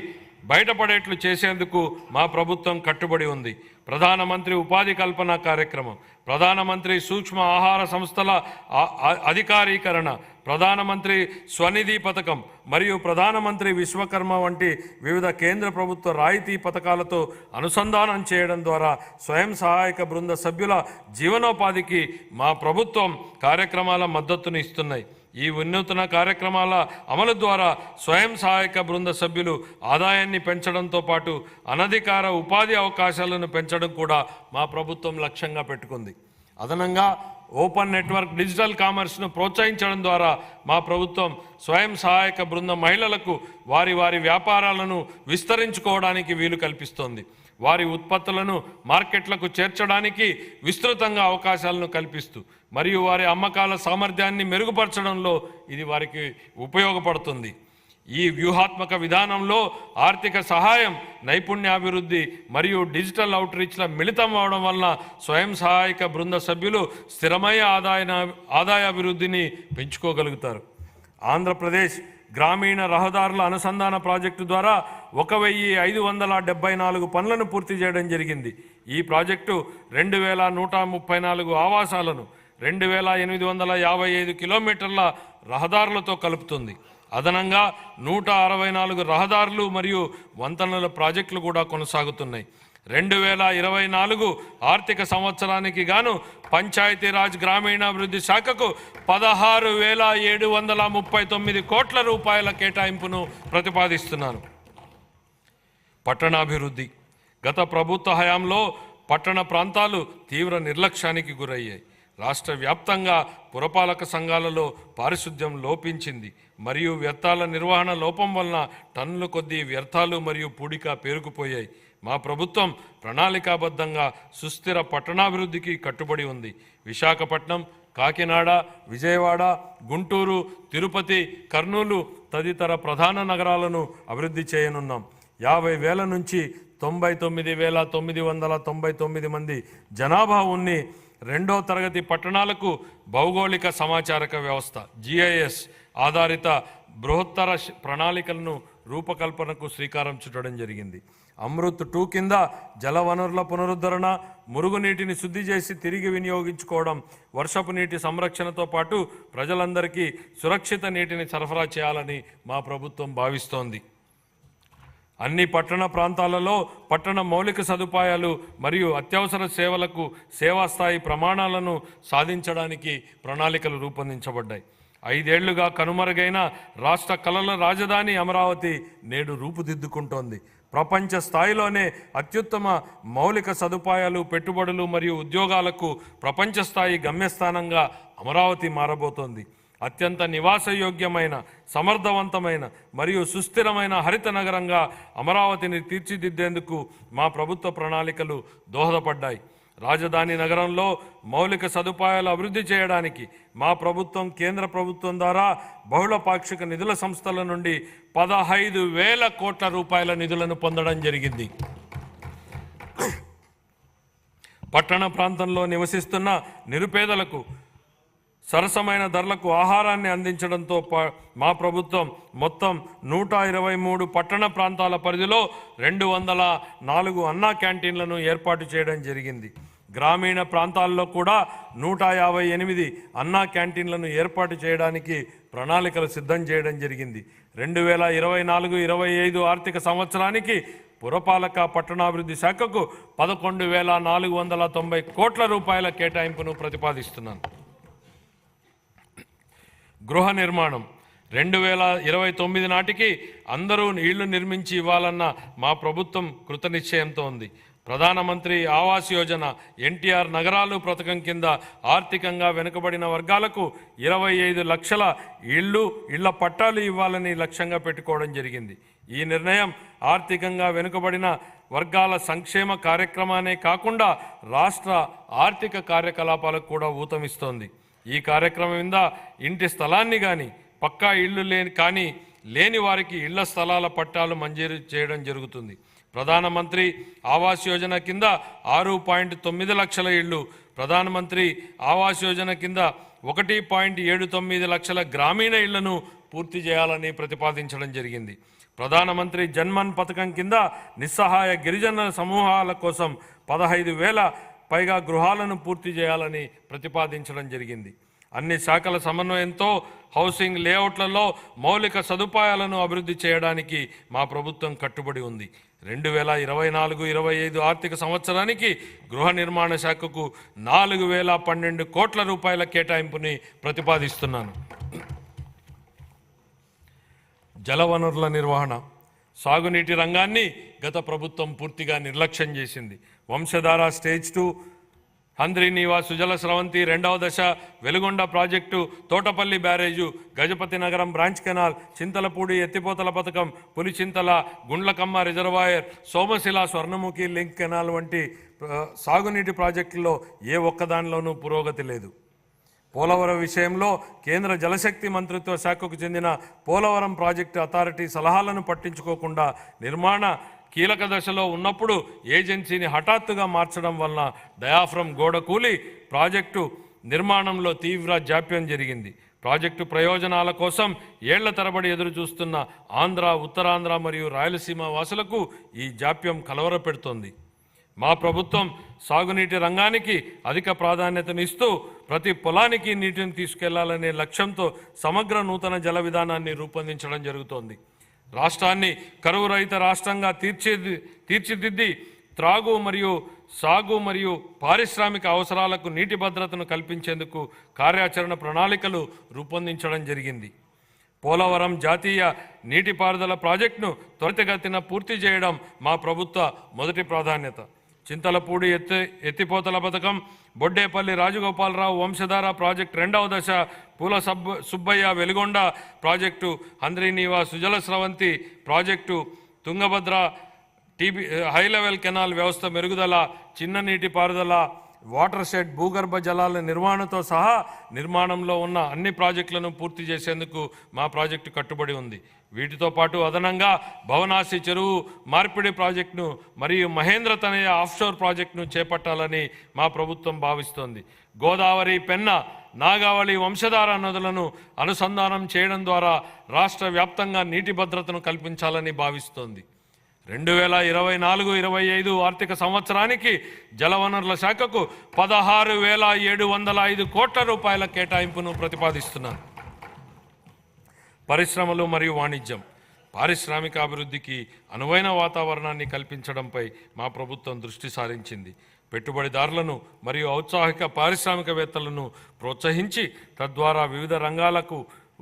బయటపడేట్లు చేసేందుకు మా ప్రభుత్వం కట్టుబడి ఉంది. ప్రధానమంత్రి ఉపాధి కల్పన కార్యక్రమం, ప్రధానమంత్రి సూక్ష్మ ఆహార సంస్థల అధికారీకరణ, ప్రధానమంత్రి స్వనిధి పథకం మరియు ప్రధానమంత్రి విశ్వకర్మ వంటి వివిధ కేంద్ర ప్రభుత్వ రాయితీ పథకాలతో అనుసంధానం చేయడం ద్వారా స్వయం సహాయక బృంద సభ్యుల జీవనోపాధికి మా ప్రభుత్వం కార్యక్రమాల మద్దతును ఇస్తున్నాయి. ఈ వినూత్న కార్యక్రమాల అమలు ద్వారా స్వయం సహాయక బృంద సభ్యులు ఆదాయాన్ని పెంచడంతో పాటు అనధికార ఉపాధి అవకాశాలను పెంచడం కూడా మా ప్రభుత్వం లక్ష్యంగా పెట్టుకుంది. అదనంగా ఓపెన్ నెట్వర్క్ డిజిటల్ కామర్స్ను ప్రోత్సహించడం ద్వారా మా ప్రభుత్వం స్వయం సహాయక బృంద మహిళలకు వారి వ్యాపారాలను విస్తరించుకోవడానికి వీలు కల్పిస్తోంది. వారి ఉత్పత్తులను మార్కెట్లకు చేర్చడానికి విస్తృతంగా అవకాశాలను కల్పిస్తూ మరియు వారి అమ్మకాల సామర్థ్యాన్ని మెరుగుపరచడంలో ఇది వారికి ఉపయోగపడుతుంది. ఈ వ్యూహాత్మక విధానంలో ఆర్థిక సహాయం, నైపుణ్యాభివృద్ధి మరియు డిజిటల్ అవుట్రీచ్ల మిళితం అవడం వలన స్వయం సహాయక బృంద సభ్యులు స్థిరమైన ఆదాయాభివృద్ధిని పెంచుకోగలుగుతారు. ఆంధ్రప్రదేశ్ గ్రామీణ రహదారుల అనుసంధాన ప్రాజెక్టు ద్వారా 1,574 పనులను పూర్తి చేయడం జరిగింది. ఈ ప్రాజెక్టు 2,134 ఆవాసాలను 2,855 కిలోమీటర్ల రహదారులతో కలుపుతుంది. అదనంగా 164 రహదారులు మరియు వంతెనల ప్రాజెక్టులు కూడా కొనసాగుతున్నాయి. 2024 ఆర్థిక సంవత్సరానికి గాను పంచాయతీరాజ్ గ్రామీణాభివృద్ధి శాఖకు 16,739 కోట్ల రూపాయల కేటాయింపును ప్రతిపాదిస్తున్నాను. పట్టణాభివృద్ధి. గత ప్రభుత్వ హయాంలో పట్టణ ప్రాంతాలు తీవ్ర నిర్లక్ష్యానికి గురయ్యాయి. రాష్ట్ర వ్యాప్తంగా పురపాలక సంఘాలలో పారిశుద్ధ్యం లోపించింది మరియు వ్యర్థాల నిర్వహణ లోపం వలన టన్నుల కొద్దీ వ్యర్థాలు మరియు పూడిక పేరుకుపోయాయి. మా ప్రభుత్వం ప్రణాళికాబద్ధంగా సుస్థిర పట్టణాభివృద్ధికి కట్టుబడి ఉంది. విశాఖపట్నం, కాకినాడ, విజయవాడ, గుంటూరు, తిరుపతి, కర్నూలు తదితర ప్రధాన నగరాలను అభివృద్ధి చేయనున్నాం. 50,000 నుంచి 99,999 మంది జనాభా ఉన్ని రెండో తరగతి పట్టణాలకు భౌగోళిక సమాచారక వ్యవస్థ GIS ఆధారిత బృహత్తర ప్రణాళికలను రూపకల్పనకు శ్రీకారం చుట్టడం జరిగింది. అమృత్ 2 కింద జలవనరుల పునరుద్ధరణ, మురుగునీటిని శుద్ధి చేసి తిరిగి వినియోగించుకోవడం, వర్షపు నీటి సంరక్షణతో పాటు ప్రజలందరికీ సురక్షిత నీటిని సరఫరా చేయాలని మా ప్రభుత్వం భావిస్తోంది. అన్ని పట్టణ ప్రాంతాలలో పట్టణ మౌలిక సదుపాయాలు మరియు అత్యవసర సేవలకు సేవా స్థాయి ప్రమాణాలను సాధించడానికి ప్రణాళికలు రూపొందించబడ్డాయి. 5 ఏళ్లుగా కనుమరుగైన రాష్ట్ర కళల రాజధాని అమరావతి నేడు రూపుదిద్దుకుంటోంది. ప్రపంచ స్థాయిలోనే అత్యుత్తమ మౌలిక సదుపాయాలు, పెట్టుబడులు మరియు ఉద్యోగాలకు ప్రపంచ స్థాయి గమ్యస్థానంగా అమరావతి మారబోతోంది. అత్యంత నివాసయోగ్యమైన, సమర్థవంతమైన మరియు సుస్థిరమైన హరిత నగరంగా అమరావతిని తీర్చిదిద్దేందుకు మా ప్రభుత్వ ప్రణాళికలు దోహదపడ్డాయి. రాజధాని నగరంలో మౌలిక సదుపాయాలు అభివృద్ధి చేయడానికి మా ప్రభుత్వం కేంద్ర ప్రభుత్వం ద్వారా బహుళ పాక్షిక నిధుల సంస్థల నుండి 15,000 కోట్ల రూపాయల నిధులను పొందడం జరిగింది. పట్టణ ప్రాంతంలో నివసిస్తున్న నిరుపేదలకు సరసమైన ధరలకు ఆహారాన్ని అందించడంతో మా ప్రభుత్వం మొత్తం 123 పట్టణ ప్రాంతాల పరిధిలో 204 అన్నా క్యాంటీన్లను ఏర్పాటు చేయడం జరిగింది. గ్రామీణ ప్రాంతాల్లో కూడా 158 అన్నా క్యాంటీన్లను ఏర్పాటు చేయడానికి ప్రణాళికలు సిద్ధం చేయడం జరిగింది. 2024-25 ఆర్థిక సంవత్సరానికి పురపాలక పట్టణాభివృద్ధి శాఖకు 11,490 కోట్ల రూపాయల కేటాయింపును ప్రతిపాదిస్తున్నాను. గృహ నిర్మాణం. 2029 నాటికి అందరూ ఇళ్లు నిర్మించి ఇవ్వాలన్న మా ప్రభుత్వం కృతనిశ్చయంతో ఉంది. ప్రధానమంత్రి ఆవాస్ యోజన, NTR నగరాలు పథకం కింద ఆర్థికంగా వెనుకబడిన వర్గాలకు 25 లక్షల ఇళ్ల పట్టాలు ఇవ్వాలని లక్ష్యంగా పెట్టుకోవడం జరిగింది. ఈ నిర్ణయం ఆర్థికంగా వెనుకబడిన వర్గాల సంక్షేమ కార్యక్రమానే కాకుండా రాష్ట్ర ఆర్థిక కార్యకలాపాలకు కూడా ఊతమిస్తోంది. ఈ కార్యక్రమం కింద ఇంటి స్థలాన్ని కానీ పక్కా ఇళ్ళు లేని వారికి ఇళ్ల స్థలాల పట్టాలు మంజూరు చేయడం జరుగుతుంది. ప్రధానమంత్రి ఆవాస్ యోజన కింద 6.9 లక్షల ఇళ్ళు, ప్రధానమంత్రి ఆవాస్ యోజన కింద 1.79 లక్షల గ్రామీణ ఇళ్లను పూర్తి చేయాలని ప్రతిపాదించడం జరిగింది. ప్రధానమంత్రి జన్మన్ పథకం కింద నిస్సహాయ గిరిజన సమూహాల కోసం 15,000 పైగా గృహాలను పూర్తి చేయాలని ప్రతిపాదించడం జరిగింది. అన్ని శాఖల సమన్వయంతో హౌసింగ్ లేఅవుట్లలో మౌలిక సదుపాయాలను అభివృద్ధి చేయడానికి మా ప్రభుత్వం కట్టుబడి ఉంది. 2024-25 ఆర్థిక సంవత్సరానికి గృహ నిర్మాణ శాఖకు 4,012 కోట్ల రూపాయల కేటాయింపుని ప్రతిపాదిస్తున్నాను. జలవనరుల నిర్వహణ. సాగునీటి రంగాన్ని గత ప్రభుత్వం పూర్తిగా నిర్లక్ష్యం చేసింది. వంశధార స్టేజ్ 2, హంద్రీనీవా సుజల స్రవంతి 2వ దశ, వెలుగొండ ప్రాజెక్టు, తోటపల్లి బ్యారేజు, గజపతి నగరం బ్రాంచ్ కెనాల్, చింతలపూడి ఎత్తిపోతల పథకం, Pulichintala, Gundlakamma reservoir, Somasila Swarnamukhi link canal వంటి సాగునీటి ప్రాజెక్టుల్లో ఏ ఒక్కదానిలోనూ పురోగతి లేదు. పోలవరం విషయంలో కేంద్ర జలశక్తి మంత్రిత్వ శాఖకు చెందిన పోలవరం ప్రాజెక్టు అథారిటీ సలహాలను పట్టించుకోకుండా నిర్మాణ కీలక దశలో ఉన్నప్పుడు ఏజెన్సీని హఠాత్తుగా మార్చడం వలన డయాఫ్రమ్ గోడ కూలి ప్రాజెక్టు నిర్మాణంలో తీవ్ర జాప్యం జరిగింది. ప్రాజెక్టు ప్రయోజనాల కోసం ఏళ్ల తరబడి ఎదురు చూస్తున్న ఆంధ్ర, ఉత్తరాంధ్ర మరియు రాయలసీమ వాసులకు ఈ జాప్యం కలవరపెడుతోంది. మా ప్రభుత్వం సాగునీటి రంగానికి అధిక ప్రాధాన్యతనిస్తూ ప్రతి పొలానికి నీటిని తీసుకెళ్లాలనే లక్ష్యంతో సమగ్ర నూతన జల విధానాన్ని రూపొందించడం జరుగుతోంది. రాష్ట్రాన్ని కరువు రహిత రాష్ట్రంగా తీర్చిదిద్ది త్రాగు మరియు సాగు మరియు పారిశ్రామిక అవసరాలకు నీటి భద్రతను కల్పించేందుకు కార్యాచరణ ప్రణాళికలు రూపొందించడం జరిగింది. పోలవరం జాతీయ నీటిపారుదల ప్రాజెక్టును త్వరితగతిన పూర్తి చేయడం మా ప్రభుత్వ మొదటి ప్రాధాన్యత. చింతలపూడి ఎత్తిపోతల పథకం, బొడ్డేపల్లి రాజగోపాలరావు వంశధార ప్రాజెక్టు రెండవ దశ, Poola Subbaiah Veligonda project, Handrineeva Sujala Sravanthi project, Tungabhadra high level canal వ్యవస్థ మెరుగుదల, చిన్న నీటి పారుదల, వాటర్ షెడ్, భూగర్భ జలాల నిర్వహణతో సహా నిర్మాణంలో ఉన్న అన్ని ప్రాజెక్టులను పూర్తి చేసేందుకు మా ప్రాజెక్టు కట్టుబడి ఉంది. వీటితో పాటు అదనంగా భవనాసి చెరువు మార్పిడి ప్రాజెక్టును మరియు మహేంద్ర తనయ ఆఫ్షోర్ ప్రాజెక్టును చేపట్టాలని మా ప్రభుత్వం భావిస్తోంది. గోదావరి, పెన్న, నాగావళి వంశధార నదులను అనుసంధానం చేయడం ద్వారా రాష్ట్ర వ్యాప్తంగా నీటి భద్రతను కల్పించాలని భావిస్తోంది. 2024-25 ఆర్థిక సంవత్సరానికి జలవనరుల శాఖకు 16,705 కోట్ల రూపాయల కేటాయింపును ప్రతిపాదిస్తున్నాను. పరిశ్రమలు మరియు వాణిజ్యం, పారిశ్రామిక అభివృద్ధికి అనువైన వాతావరణాన్ని కల్పించడంపై మా ప్రభుత్వం దృష్టి సారించింది. పెట్టుబడిదారులను మరియు ఔత్సాహిక పారిశ్రామికవేత్తలను ప్రోత్సహించి తద్వారా వివిధ రంగాలకు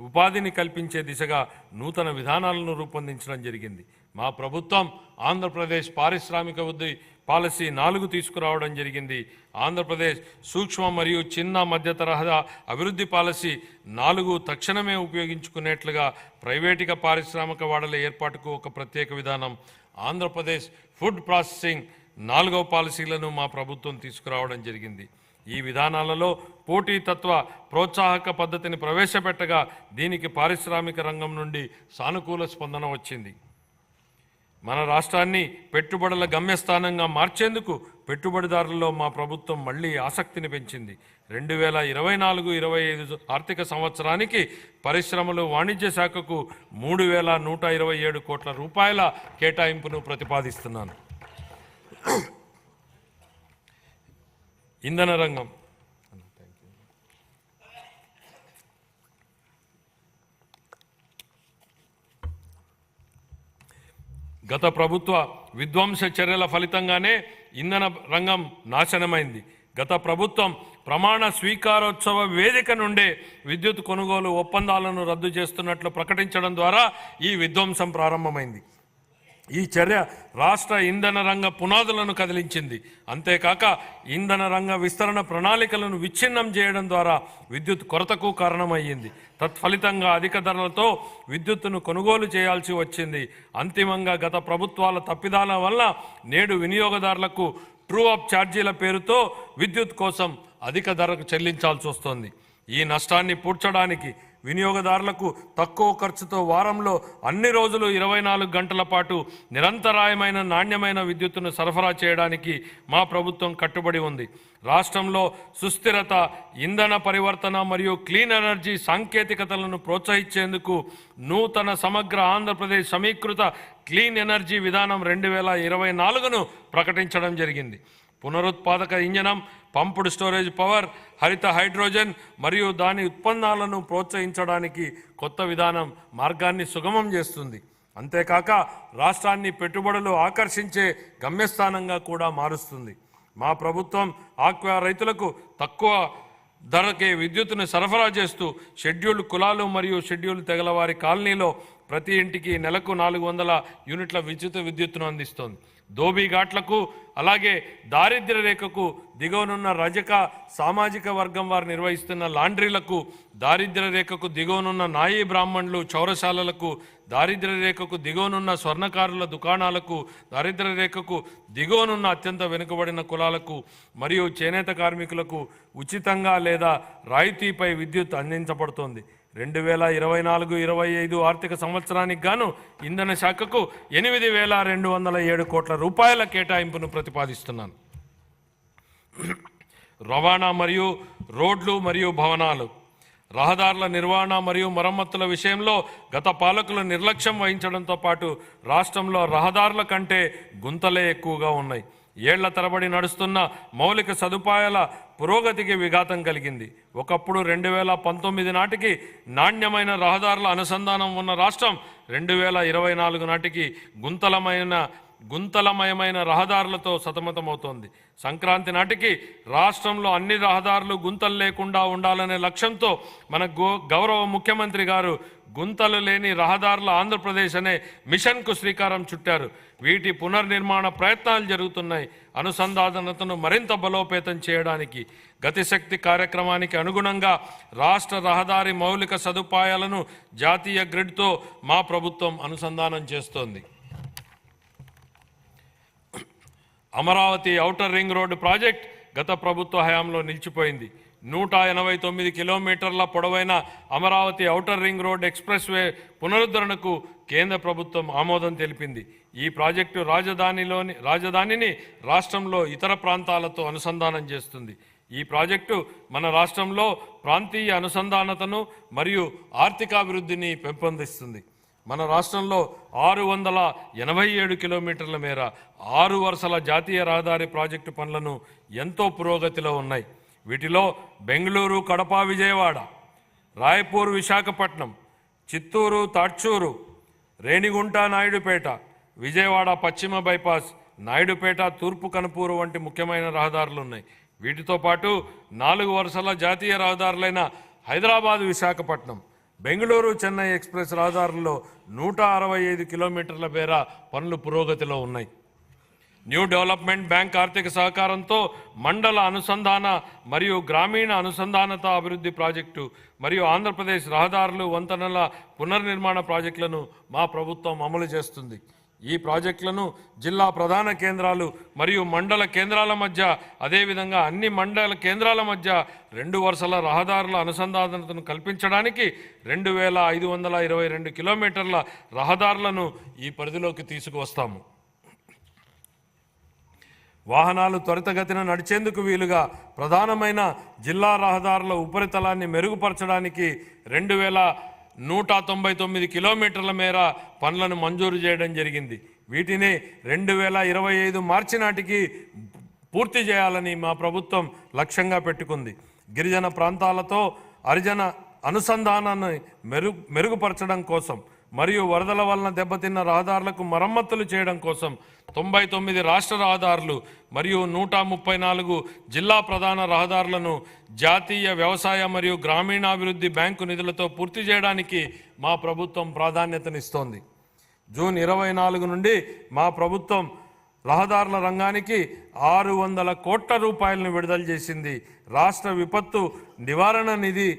ఉపాధిని కల్పించే దిశగా నూతన విధానాలను రూపొందించడం జరిగింది. మా ప్రభుత్వం ఆంధ్రప్రదేశ్ పారిశ్రామిక వృద్ధి పాలసీ 4 తీసుకురావడం జరిగింది. ఆంధ్రప్రదేశ్ సూక్ష్మ మరియు చిన్న మధ్య తరహా అభివృద్ధి పాలసీ 4 తక్షణమే ఉపయోగించుకునేట్లుగా ప్రైవేటిక పారిశ్రామిక వాడల ఏర్పాటుకు ఒక ప్రత్యేక విధానం, ఆంధ్రప్రదేశ్ ఫుడ్ ప్రాసెసింగ్ 4వ పాలసీలను మా ప్రభుత్వం తీసుకురావడం జరిగింది. ఈ విధానాలలో పోటీతత్వ ప్రోత్సాహక పద్ధతిని ప్రవేశపెట్టగా దీనికి పారిశ్రామిక రంగం నుండి సానుకూల స్పందన వచ్చింది. మన రాష్ట్రాన్ని పెట్టుబడుల గమ్యస్థానంగా మార్చేందుకు పెట్టుబడిదారులలో మా ప్రభుత్వం మళ్లీ ఆసక్తిని పెంచింది. 2024-25 ఆర్థిక సంవత్సరానికి పరిశ్రమలు వాణిజ్య శాఖకు 3,127 కోట్ల రూపాయల కేటాయింపును ప్రతిపాదిస్తున్నాను. ఇంధన రంగం, గత ప్రభుత్వ విధ్వంస చర్యల ఫలితంగానే ఇంధన రంగం నాశనమైంది. గత ప్రభుత్వం ప్రమాణ స్వీకారోత్సవ వేదిక నుండే విద్యుత్ కొనుగోలు ఒప్పందాలను రద్దు చేస్తున్నట్లు ప్రకటించడం ద్వారా ఈ విధ్వంసం ప్రారంభమైంది. ఈ చర్య రాష్ట్ర ఇంధన రంగ పునాదులను కదిలించింది. అంతేకాక ఇంధన రంగ విస్తరణ ప్రణాళికలను విచ్ఛిన్నం చేయడం ద్వారా విద్యుత్ కొరతకు కారణమయ్యింది. తత్ఫలితంగా అధిక ధరలతో విద్యుత్తును కొనుగోలు చేయాల్సి వచ్చింది. అంతిమంగా గత ప్రభుత్వాల తప్పిదాల వల్ల నేడు వినియోగదారులకు ట్రూ అప్ ఛార్జీల పేరుతో విద్యుత్ కోసం అధిక ధరకు చెల్లించాల్సి వస్తోంది. ఈ నష్టాన్ని పూడ్చడానికి వినియోగదారులకు తక్కువ ఖర్చుతో వారంలో అన్ని రోజులు 24 గంటల పాటు నిరంతరాయమైన నాణ్యమైన విద్యుత్తును సరఫరా చేయడానికి మా ప్రభుత్వం కట్టుబడి ఉంది. రాష్ట్రంలో సుస్థిరత, ఇంధన పరివర్తన మరియు క్లీన్ ఎనర్జీ సాంకేతికతలను ప్రోత్సహించేందుకు నూతన సమగ్ర ఆంధ్రప్రదేశ్ సమీకృత క్లీన్ ఎనర్జీ విధానం 2024ను ప్రకటించడం జరిగింది. పునరుత్పాదక ఇంధనం, పంప్డ్ స్టోరేజ్ పవర్, హరిత హైడ్రోజన్ మరియు దాని ఉత్పన్నాలను ప్రోత్సహించడానికి కొత్త విధానం మార్గాన్ని సుగమం చేస్తుంది. అంతేకాక రాష్ట్రాన్ని పెట్టుబడులు ఆకర్షించే గమ్యస్థానంగా కూడా మారుస్తుంది. మా ప్రభుత్వం ఆక్వా రైతులకు తక్కువ ధరకే విద్యుత్తును సరఫరా చేస్తూ షెడ్యూల్డ్ కులాలు మరియు షెడ్యూల్డ్ తెగల వారి కాలనీలో ప్రతి ఇంటికి నెలకు 400 యూనిట్ల విద్యుత్తును అందిస్తోంది. దోబీఘాట్లకు అలాగే దారిద్ర్య రేఖకు దిగువనున్న రజక సామాజిక వర్గం వారు నిర్వహిస్తున్న లాండ్రీలకు, దారిద్ర్య రేఖకు దిగువనున్న నాయీ బ్రాహ్మణులు చౌరశాలలకు, దారిద్ర్య రేఖకు దిగువనున్న స్వర్ణకారుల దుకాణాలకు, దారిద్ర్య రేఖకు దిగువనున్న అత్యంత వెనుకబడిన కులాలకు మరియు చేనేత కార్మికులకు ఉచితంగా లేదా రాయితీపై విద్యుత్ అందించబడుతోంది. 2024-25 ఆర్థిక సంవత్సరానికి గాను ఇంధన శాఖకు 8,207 కోట్ల రూపాయల కేటాయింపును ప్రతిపాదిస్తున్నాను. రవాణా మరియు రోడ్లు మరియు భవనాలు, రహదారుల నిర్వహణ మరియు మరమ్మతుల విషయంలో గత పాలకులు నిర్లక్ష్యం వహించడంతో పాటు రాష్ట్రంలో రహదారుల కంటే గుంతలే ఎక్కువగా ఉన్నాయి. ఏళ్ల తరబడి నడుస్తున్న మౌలిక సదుపాయాల పురోగతికి విఘాతం కలిగింది. ఒకప్పుడు 2019 నాటికి నాణ్యమైన రహదారుల అనుసంధానం ఉన్న రాష్ట్రం 2024 నాటికి గుంతలమైన గుంతలమయమైన రహదారులతో సతమతమవుతోంది. సంక్రాంతి నాటికి రాష్ట్రంలో అన్ని రహదారులు గుంతలు లేకుండా ఉండాలనే లక్ష్యంతో మన గౌరవ ముఖ్యమంత్రి గారు గుంతలు లేని రహదారుల ఆంధ్రప్రదేశ్ అనే మిషన్కు శ్రీకారం చుట్టారు. వీటి పునర్నిర్మాణ ప్రయత్నాలు జరుగుతున్నాయి. అనుసంధానతను మరింత బలోపేతం చేయడానికి గతిశక్తి కార్యక్రమానికి అనుగుణంగా రాష్ట్ర రహదారి మౌలిక సదుపాయాలను జాతీయ గ్రిడ్తో మా ప్రభుత్వం అనుసంధానం చేస్తోంది. Amaravati outer ring road project గత ప్రభుత్వ హయాంలో నిలిచిపోయింది. 189 కిలోమీటర్ల పొడవైన Amaravati outer ring road express way పునరుద్ధరణకు కేంద్ర ప్రభుత్వం ఆమోదం తెలిపింది. ఈ ప్రాజెక్టు రాజధానిని రాష్ట్రంలో ఇతర ప్రాంతాలతో అనుసంధానం చేస్తుంది. ఈ ప్రాజెక్టు మన రాష్ట్రంలో ప్రాంతీయ అనుసంధానతను మరియు ఆర్థికాభివృద్ధిని పెంపొందిస్తుంది. మన రాష్ట్రంలో 687 కిలోమీటర్ల మేర 6 వరుసల జాతీయ రహదారి ప్రాజెక్టు పనులను ఎంతో పురోగతిలో ఉన్నాయి. వీటిలో బెంగళూరు, కడప, విజయవాడ, రాయపూర్, విశాఖపట్నం, చిత్తూరు, తాడ్చూరు, రేణిగుంట, నాయుడుపేట, విజయవాడ పశ్చిమ బైపాస్, నాయుడుపేట, తూర్పు కనుపూరు వంటి ముఖ్యమైన రహదారులు ఉన్నాయి. వీటితో పాటు 4 వరుసల జాతీయ రహదారులైన హైదరాబాద్, విశాఖపట్నం, బెంగళూరు, చెన్నై ఎక్స్ప్రెస్ రహదారుల్లో 165 కిలోమీటర్ల మేర పనులు పురోగతిలో ఉన్నాయి. న్యూ డెవలప్మెంట్ బ్యాంక్ ఆర్థిక సహకారంతో మండల అనుసంధాన మరియు గ్రామీణ అనుసంధానత అభివృద్ధి ప్రాజెక్టు మరియు ఆంధ్రప్రదేశ్ రహదారులు, వంతెనల పునర్నిర్మాణ ప్రాజెక్టులను మా ప్రభుత్వం అమలు చేస్తుంది. ఈ ప్రాజెక్టులను జిల్లా ప్రధాన కేంద్రాలు మరియు మండల కేంద్రాల మధ్య, అదేవిధంగా అన్ని మండల కేంద్రాల మధ్య 2 వరుసల రహదారుల అనుసంధానతను కల్పించడానికి 2522 కిలోమీటర్ల రహదారులను ఈ పరిధిలోకి తీసుకువస్తాము. వాహనాలు త్వరితగతిన నడిచేందుకు వీలుగా ప్రధానమైన జిల్లా రహదారుల ఉపరితలాన్ని మెరుగుపరచడానికి 2199 కిలోమీటర్ల మేర పనులను మంజూరు చేయడం జరిగింది. వీటిని 2025 మార్చి నాటికి పూర్తి చేయాలని మా ప్రభుత్వం లక్ష్యంగా పెట్టుకుంది. గిరిజన ప్రాంతాలతో హరిజన అనుసంధానాన్ని మెరుగుపరచడం కోసం మరియు వరదల వలన దెబ్బతిన్న రహదారులకు మరమ్మతులు చేయడం కోసం 99 రాష్ట్ర రహదారులు మరియు 134 జిల్లా ప్రధాన రహదారులను జాతీయ వ్యవసాయ మరియు గ్రామీణాభివృద్ధి బ్యాంకు నిధులతో పూర్తి చేయడానికి మా ప్రభుత్వం ప్రాధాన్యతనిస్తోంది. జూన్ 24 నుండి మా ప్రభుత్వం రహదారుల రంగానికి 600 కోట్ల రూపాయలను విడుదల చేసింది. రాష్ట్ర విపత్తు నివారణ నిధి,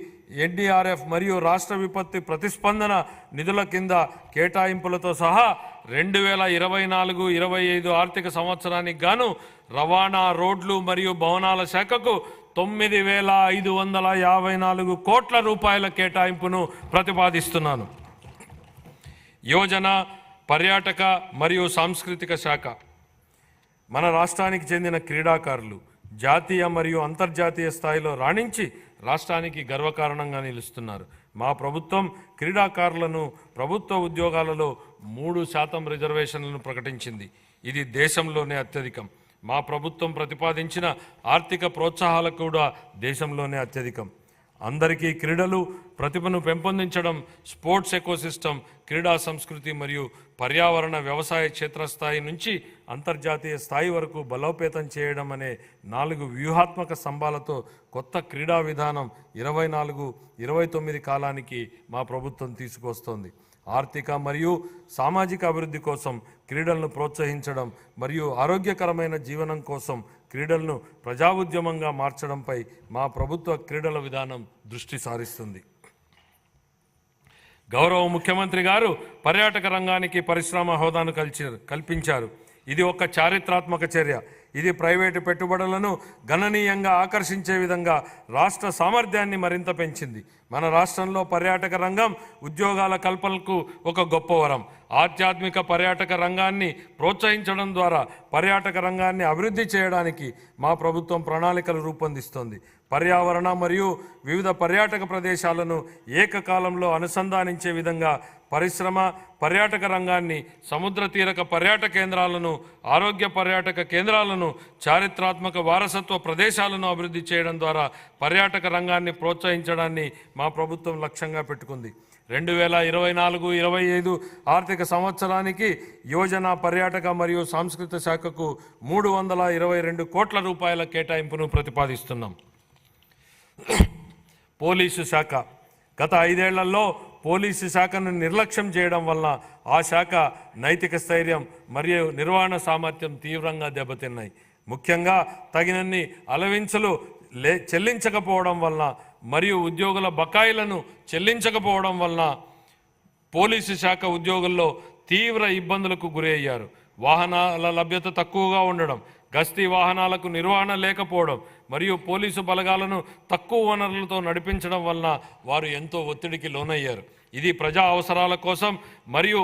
ఎన్డీఆర్ఎఫ్ మరియు రాష్ట్ర విపత్తు ప్రతిస్పందన నిధుల కింద కేటాయింపులతో సహా 2024-25 ఆర్థిక సంవత్సరానికి గాను రవాణా, రోడ్లు మరియు భవనాల శాఖకు 9,554 కోట్ల రూపాయల కేటాయింపును ప్రతిపాదిస్తున్నాను. యోజన, పర్యాటక మరియు సాంస్కృతిక శాఖ మన రాష్ట్రానికి చెందిన క్రీడాకారులు జాతీయ మరియు అంతర్జాతీయ స్థాయిలో రాణించి రాష్ట్రానికి గర్వకారణంగా నిలుస్తున్నారు. మా ప్రభుత్వం క్రీడాకారులను ప్రభుత్వ ఉద్యోగాలలో 3% రిజర్వేషన్లను ప్రకటించింది. ఇది దేశంలోనే అత్యధికం. మా ప్రభుత్వం ప్రతిపాదించిన ఆర్థిక ప్రోత్సాహాలు కూడా దేశంలోనే అత్యధికం. అందరికీ క్రీడలు, ప్రతిభను పెంపొందించడం, స్పోర్ట్స్ ఎకోసిస్టమ్, క్రీడా సంస్కృతి మరియు పర్యావరణ వ్యవసాయ క్షేత్రస్థాయి నుంచి అంతర్జాతీయ స్థాయి వరకు బలోపేతం చేయడం అనే 4 వ్యూహాత్మక స్తంభాలతో కొత్త క్రీడా విధానం 24-29 కాలానికి మా ప్రభుత్వం తీసుకొస్తోంది. ఆర్థిక మరియు సామాజిక అభివృద్ధి కోసం క్రీడలను ప్రోత్సహించడం మరియు ఆరోగ్యకరమైన జీవనం కోసం క్రీడలను ప్రజా ఉద్యమంగా మార్చడంపై మా ప్రభుత్వ క్రీడల విధానం దృష్టి సారిస్తుంది. గౌరవ ముఖ్యమంత్రి గారు పర్యాటక రంగానికి పరిశ్రమ హోదాను కల్పించారు. ఇది ఒక చారిత్రాత్మక చర్య. ఇది ప్రైవేటు పెట్టుబడులను గణనీయంగా ఆకర్షించే విధంగా రాష్ట్ర సామర్థ్యాన్ని మరింత పెంచింది. మన రాష్ట్రంలో పర్యాటక రంగం ఉద్యోగాల కల్పనకు ఒక గొప్ప వరం. ఆధ్యాత్మిక పర్యాటక రంగాన్ని ప్రోత్సహించడం ద్వారా పర్యాటక రంగాన్ని అభివృద్ధి చేయడానికి మా ప్రభుత్వం ప్రణాళికలు రూపొందిస్తోంది. పర్యావరణ మరియు వివిధ పర్యాటక ప్రదేశాలను ఏకకాలంలో అనుసంధానించే విధంగా పరిశ్రమ, పర్యాటక రంగాన్ని, సముద్ర తీరక పర్యాటక కేంద్రాలను, ఆరోగ్య పర్యాటక కేంద్రాలను, చారిత్రాత్మక వారసత్వ ప్రదేశాలను అభివృద్ధి చేయడం ద్వారా పర్యాటక రంగాన్ని ప్రోత్సహించడాన్ని మా ప్రభుత్వం లక్ష్యంగా పెట్టుకుంది. 2024-25 ఆర్థిక సంవత్సరానికి యువజన పర్యాటక మరియు సాంస్కృతిక శాఖకు 322 కోట్ల రూపాయల కేటాయింపును ప్రతిపాదిస్తున్నాం. పోలీసు శాఖ గత 5 ఏళ్లలో పోలీసు శాఖను నిర్లక్ష్యం చేయడం వలన ఆ శాఖ నైతిక స్థైర్యం మరియు నిర్వహణ సామర్థ్యం తీవ్రంగా దెబ్బతిన్నాయి. ముఖ్యంగా తగినన్ని అలవెన్సులు చెల్లించకపోవడం వలన మరియు ఉద్యోగుల బకాయిలను చెల్లించకపోవడం వలన పోలీసు శాఖ ఉద్యోగుల్లో తీవ్ర ఇబ్బందులకు గురి అయ్యారు. వాహనాల లభ్యత తక్కువగా ఉండడం, గస్తీ వాహనాలకు నిర్వహణ లేకపోవడం మరియు పోలీసు బలగాలను తక్కువ వనరులతో నడిపించడం వలన వారు ఎంతో ఒత్తిడికి లోనయ్యారు. ఇది ప్రజా అవసరాల కోసం మరియు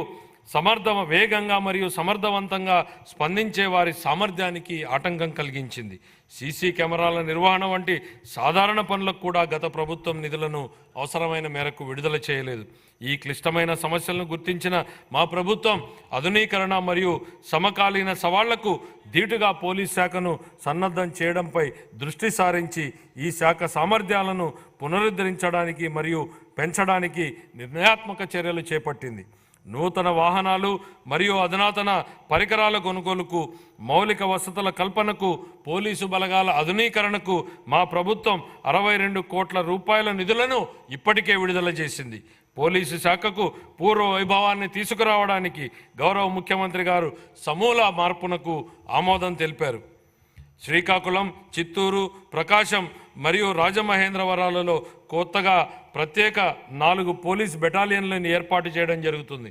వేగంగా మరియు సమర్థవంతంగా స్పందించే వారి సామర్థ్యానికి ఆటంకం కలిగించింది. సీసీ కెమెరాల నిర్వహణ వంటి సాధారణ పనులకు కూడా గత ప్రభుత్వం నిధులను అవసరమైన మేరకు విడుదల చేయలేదు. ఈ క్లిష్టమైన సమస్యలను గుర్తించిన మా ప్రభుత్వం ఆధునీకరణ మరియు సమకాలీన సవాళ్లకు ధీటుగా పోలీస్ శాఖను సన్నద్ధం చేయడంపై దృష్టి సారించి ఈ శాఖ సామర్థ్యాలను పునరుద్ధరించడానికి మరియు పెంచడానికి నిర్ణయాత్మక చర్యలు చేపట్టింది. నూతన వాహనాలు మరియు అధునాతన పరికరాల కొనుగోలుకు, మౌలిక వసతుల కల్పనకు, పోలీసు బలగాల ఆధునీకరణకు మా ప్రభుత్వం 62 కోట్ల రూపాయల నిధులను ఇప్పటికే విడుదల చేసింది. పోలీసు శాఖకు పూర్వ వైభవాన్ని తీసుకురావడానికి గౌరవ ముఖ్యమంత్రి గారు సమూల మార్పునకు ఆమోదం తెలిపారు. శ్రీకాకుళం, చిత్తూరు, ప్రకాశం మరియు రాజమహేంద్రవరాలలో కొత్తగా ప్రత్యేక 4 పోలీస్ బెటాలియన్లను ఏర్పాటు చేయడం జరుగుతుంది.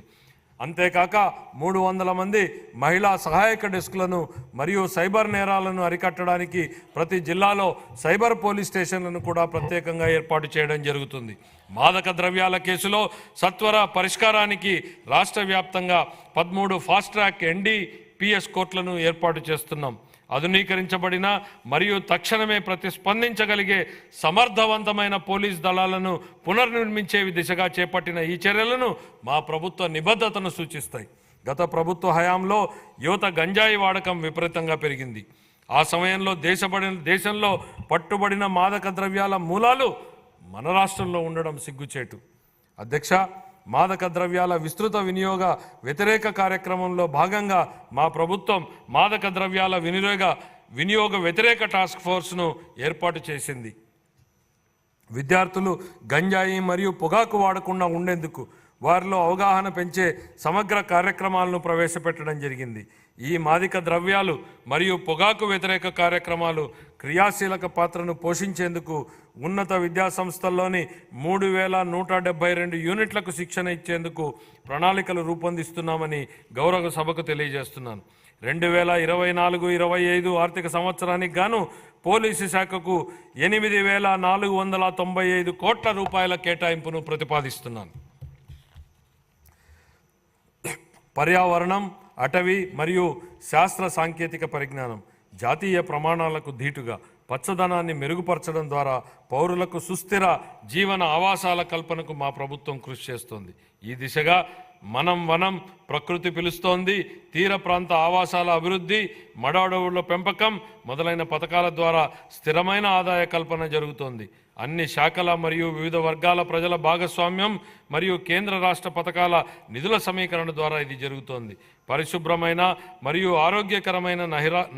అంతేకాక 300 మంది మహిళా సహాయక డెస్కులను మరియు సైబర్ నేరాలను అరికట్టడానికి ప్రతి జిల్లాలో సైబర్ పోలీస్ స్టేషన్లను కూడా ప్రత్యేకంగా ఏర్పాటు చేయడం జరుగుతుంది. మాదక ద్రవ్యాల కేసులో సత్వర పరిష్కారానికి రాష్ట్ర వ్యాప్తంగా 13 ఫాస్ట్ ట్రాక్ NDPS కోర్టులను ఏర్పాటు చేస్తున్నాం. ఆధునీకరించబడిన మరియు తక్షణమే ప్రతిస్పందించగలిగే సమర్థవంతమైన పోలీస్ దళాలను పునర్నిర్మించే దిశగా చేపట్టిన ఈ చర్యలను మా ప్రభుత్వ నిబద్ధతను సూచిస్తాయి. గత ప్రభుత్వ హయాంలో యువత గంజాయి వాడకం విపరీతంగా పెరిగింది. ఆ సమయంలో దేశంలో పట్టుబడిన మాదక ద్రవ్యాల మూలాలు మన రాష్ట్రంలో ఉండడం సిగ్గుచేటు. అధ్యక్ష, మాదక ద్రవ్యాల విస్తృత వినియోగ వ్యతిరేక కార్యక్రమంలో భాగంగా మా ప్రభుత్వం మాదక ద్రవ్యాల వినియోగ వ్యతిరేక టాస్క్ ఫోర్స్ను ఏర్పాటు చేసింది. విద్యార్థులు గంజాయి మరియు పొగాకు వాడకుండా ఉండేందుకు వారిలో అవగాహన పెంచే సమగ్ర కార్యక్రమాలను ప్రవేశపెట్టడం జరిగింది. ఈ మాదక ద్రవ్యాలు మరియు పొగాకు వ్యతిరేక కార్యక్రమాలు క్రియాశీలక పాత్రను పోషించేందుకు ఉన్నత విద్యాసంస్థల్లోని 3172 యూనిట్లకు శిక్షణ ఇచ్చేందుకు ప్రణాళికలు రూపొందిస్తున్నామని గౌరవ సభకు తెలియజేస్తున్నాను. 2024-25 ఆర్థిక సంవత్సరానికి గాను పోలీసు శాఖకు 8495 కోట్ల రూపాయల కేటాయింపును ప్రతిపాదిస్తున్నాను. పర్యావరణం, అటవీ మరియు శాస్త్ర సాంకేతిక పరిజ్ఞానం, జాతీయ ప్రమాణాలకు ధీటుగా పచ్చదనాన్ని మెరుగుపరచడం ద్వారా పౌరులకు సుస్థిర జీవన ఆవాసాల కల్పనకు మా ప్రభుత్వం కృషి చేస్తోంది. ఈ దిశగా వనం ప్రకృతి పిలుస్తోంది, తీర ప్రాంత ఆవాసాల అభివృద్ధి, మడ అడవుల పెంపకం మొదలైన పథకాల ద్వారా స్థిరమైన ఆదాయ కల్పన జరుగుతోంది. అన్ని శాఖల మరియు వివిధ వర్గాల ప్రజల భాగస్వామ్యం మరియు కేంద్ర రాష్ట్ర పథకాల నిధుల సమీకరణ ద్వారా ఇది జరుగుతోంది. పరిశుభ్రమైన మరియు ఆరోగ్యకరమైన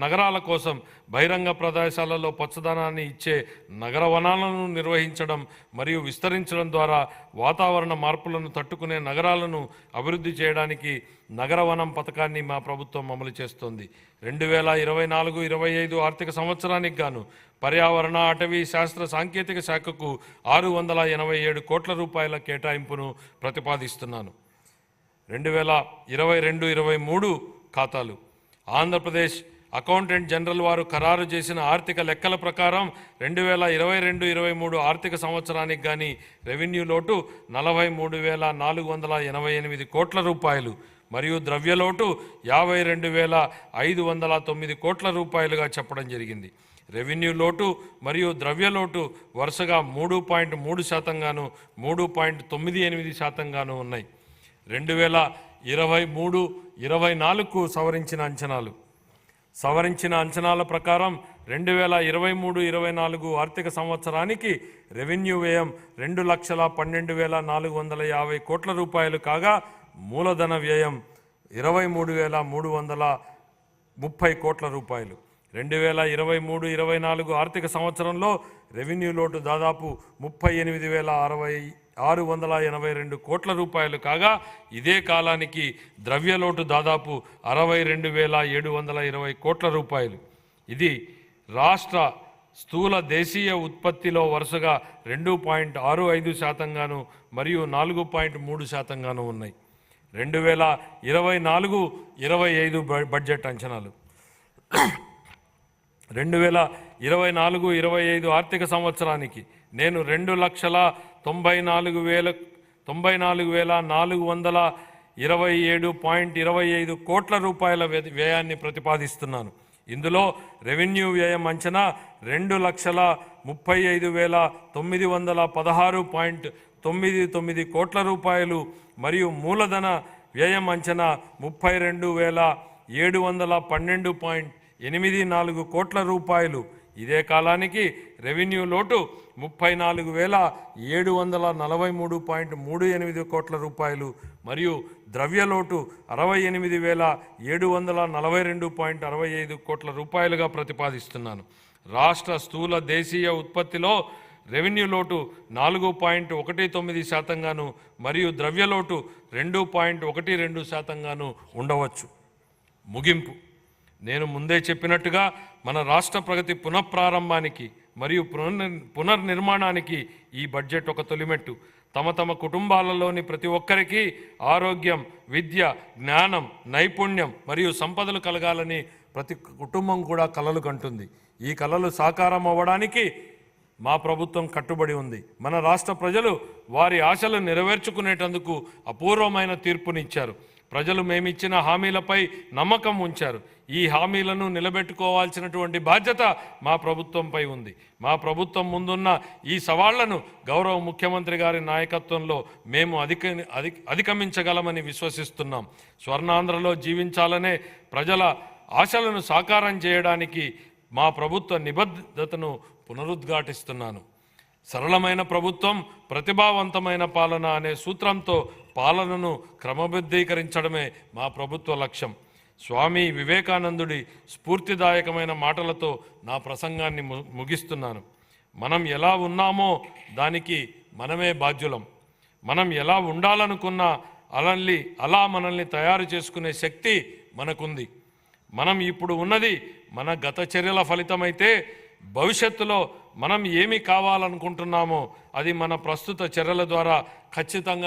నగరాల కోసం బహిరంగ ప్రదేశాలలో పచ్చదనాన్ని ఇచ్చే నగర వనాలను నిర్వహించడం మరియు విస్తరించడం ద్వారా వాతావరణ మార్పులను తట్టుకునే నగరాలను అభివృద్ధి చేయడానికి నగర వనం పథకాన్ని మా ప్రభుత్వం అమలు చేస్తోంది. 2024-25 ఆర్థిక సంవత్సరానికి గాను పర్యావరణ, అటవీ, శాస్త్ర సాంకేతిక శాఖకు 687 కోట్ల రూపాయల కేటాయింపును ప్రతిపాదిస్తున్నాను. 2022-23 ఖాతాలు. ఆంధ్రప్రదేశ్ అకౌంటెంట్ జనరల్ వారు ఖరారు చేసిన ఆర్థిక లెక్కల ప్రకారం 2022-23 ఆర్థిక సంవత్సరానికి గాని రెవెన్యూ లోటు 43,488 కోట్ల రూపాయలు మరియు ద్రవ్యలోటు 52,509 కోట్ల రూపాయలుగా చెప్పడం జరిగింది. రెవెన్యూ లోటు మరియు ద్రవ్యలోటు వరుసగా 3.3% గాను 3.98% గాను ఉన్నాయి. 2023-24కు సవరించిన అంచనాల ప్రకారం 2023-24 ఆర్థిక సంవత్సరానికి రెవెన్యూ వ్యయం 2,12,450 కోట్ల రూపాయలు కాగా మూలధన వ్యయం 23,330 కోట్ల రూపాయలు. 2023-24 ఆర్థిక సంవత్సరంలో రెవెన్యూ లోటు దాదాపు 38,682 కోట్ల రూపాయలు కాగా ఇదే కాలానికి ద్రవ్యలోటు దాదాపు 62,720 కోట్ల రూపాయలు. ఇది రాష్ట్ర స్థూల దేశీయ ఉత్పత్తిలో వరుసగా 2.65% మరియు 4.3% ఉన్నాయి. 2024-25 బడ్జెట్ అంచనాలు. 2024-25 ఆర్థిక సంవత్సరానికి నేను 2,94,427.25 కోట్ల రూపాయల వ్యయాన్ని ప్రతిపాదిస్తున్నాను. ఇందులో రెవెన్యూ వ్యయం అంచనా 2,35,916.99 కోట్ల రూపాయలు మరియు మూలధన వ్యయం అంచనా 32,712.84 కోట్ల రూపాయలు. ఇదే కాలానికి రెవెన్యూ లోటు 34,743.38 కోట్ల రూపాయలు మరియు ద్రవ్యలోటు 68,742.65 కోట్ల రూపాయలుగా ప్రతిపాదిస్తున్నాను. రాష్ట్ర స్థూల దేశీయ ఉత్పత్తిలో రెవెన్యూ లోటు 4.19% మరియు ద్రవ్యలోటు 2.12% ఉండవచ్చు. ముగింపు. నేను ముందే చెప్పినట్టుగా మన రాష్ట్ర ప్రగతి పునఃప్రారంభానికి మరియు పునర్నిర్మాణానికి ఈ బడ్జెట్ ఒక తొలిమెట్టు. తమ కుటుంబాలలోని ప్రతి ఒక్కరికి ఆరోగ్యం, విద్య, జ్ఞానం, నైపుణ్యం మరియు సంపదలు కలగాలని ప్రతి కుటుంబం కూడా కలలు కంటుంది. ఈ కలలు సాకారం అవ్వడానికి మా ప్రభుత్వం కట్టుబడి ఉంది. మన రాష్ట్ర ప్రజలు వారి ఆశలు నెరవేర్చుకునేటందుకు అపూర్వమైన తీర్పునిచ్చారు. ప్రజలు మేమిచ్చిన హామీలపై నమ్మకం ఉంచారు. ఈ హామీలను నిలబెట్టుకోవాల్సినటువంటి బాధ్యత మా ప్రభుత్వంపై ఉంది. మా ప్రభుత్వం ముందున్న ఈ సవాళ్లను గౌరవ ముఖ్యమంత్రి గారి నాయకత్వంలో మేము అధిగమించగలమని విశ్వసిస్తున్నాం. స్వర్ణాంధ్రలో జీవించాలనే ప్రజల ఆశలను సాకారం చేయడానికి మా ప్రభుత్వ నిబద్ధతను పునరుద్ఘాటిస్తున్నాను. సరళమైన ప్రభుత్వం, ప్రతిభావంతమైన పాలన అనే సూత్రంతో పాలనను క్రమబద్ధీకరించడమే మా ప్రభుత్వ లక్ష్యం. స్వామి వివేకానందుడి స్ఫూర్తిదాయకమైన మాటలతో నా ప్రసంగాన్ని ముగిస్తున్నాను. మనం ఎలా ఉన్నామో దానికి మనమే బాధ్యులం. మనం ఎలా ఉండాలనుకున్నా అలా మనల్ని తయారు చేసుకునే శక్తి మనకుంది. మనం ఇప్పుడు ఉన్నది మన గత చర్యల ఫలితమైతే భవిష్యత్తులో మనం ఏమి కావాలనుకుంటున్నామో అది మన ప్రస్తుత చర్యల ద్వారా ఖచ్చితంగా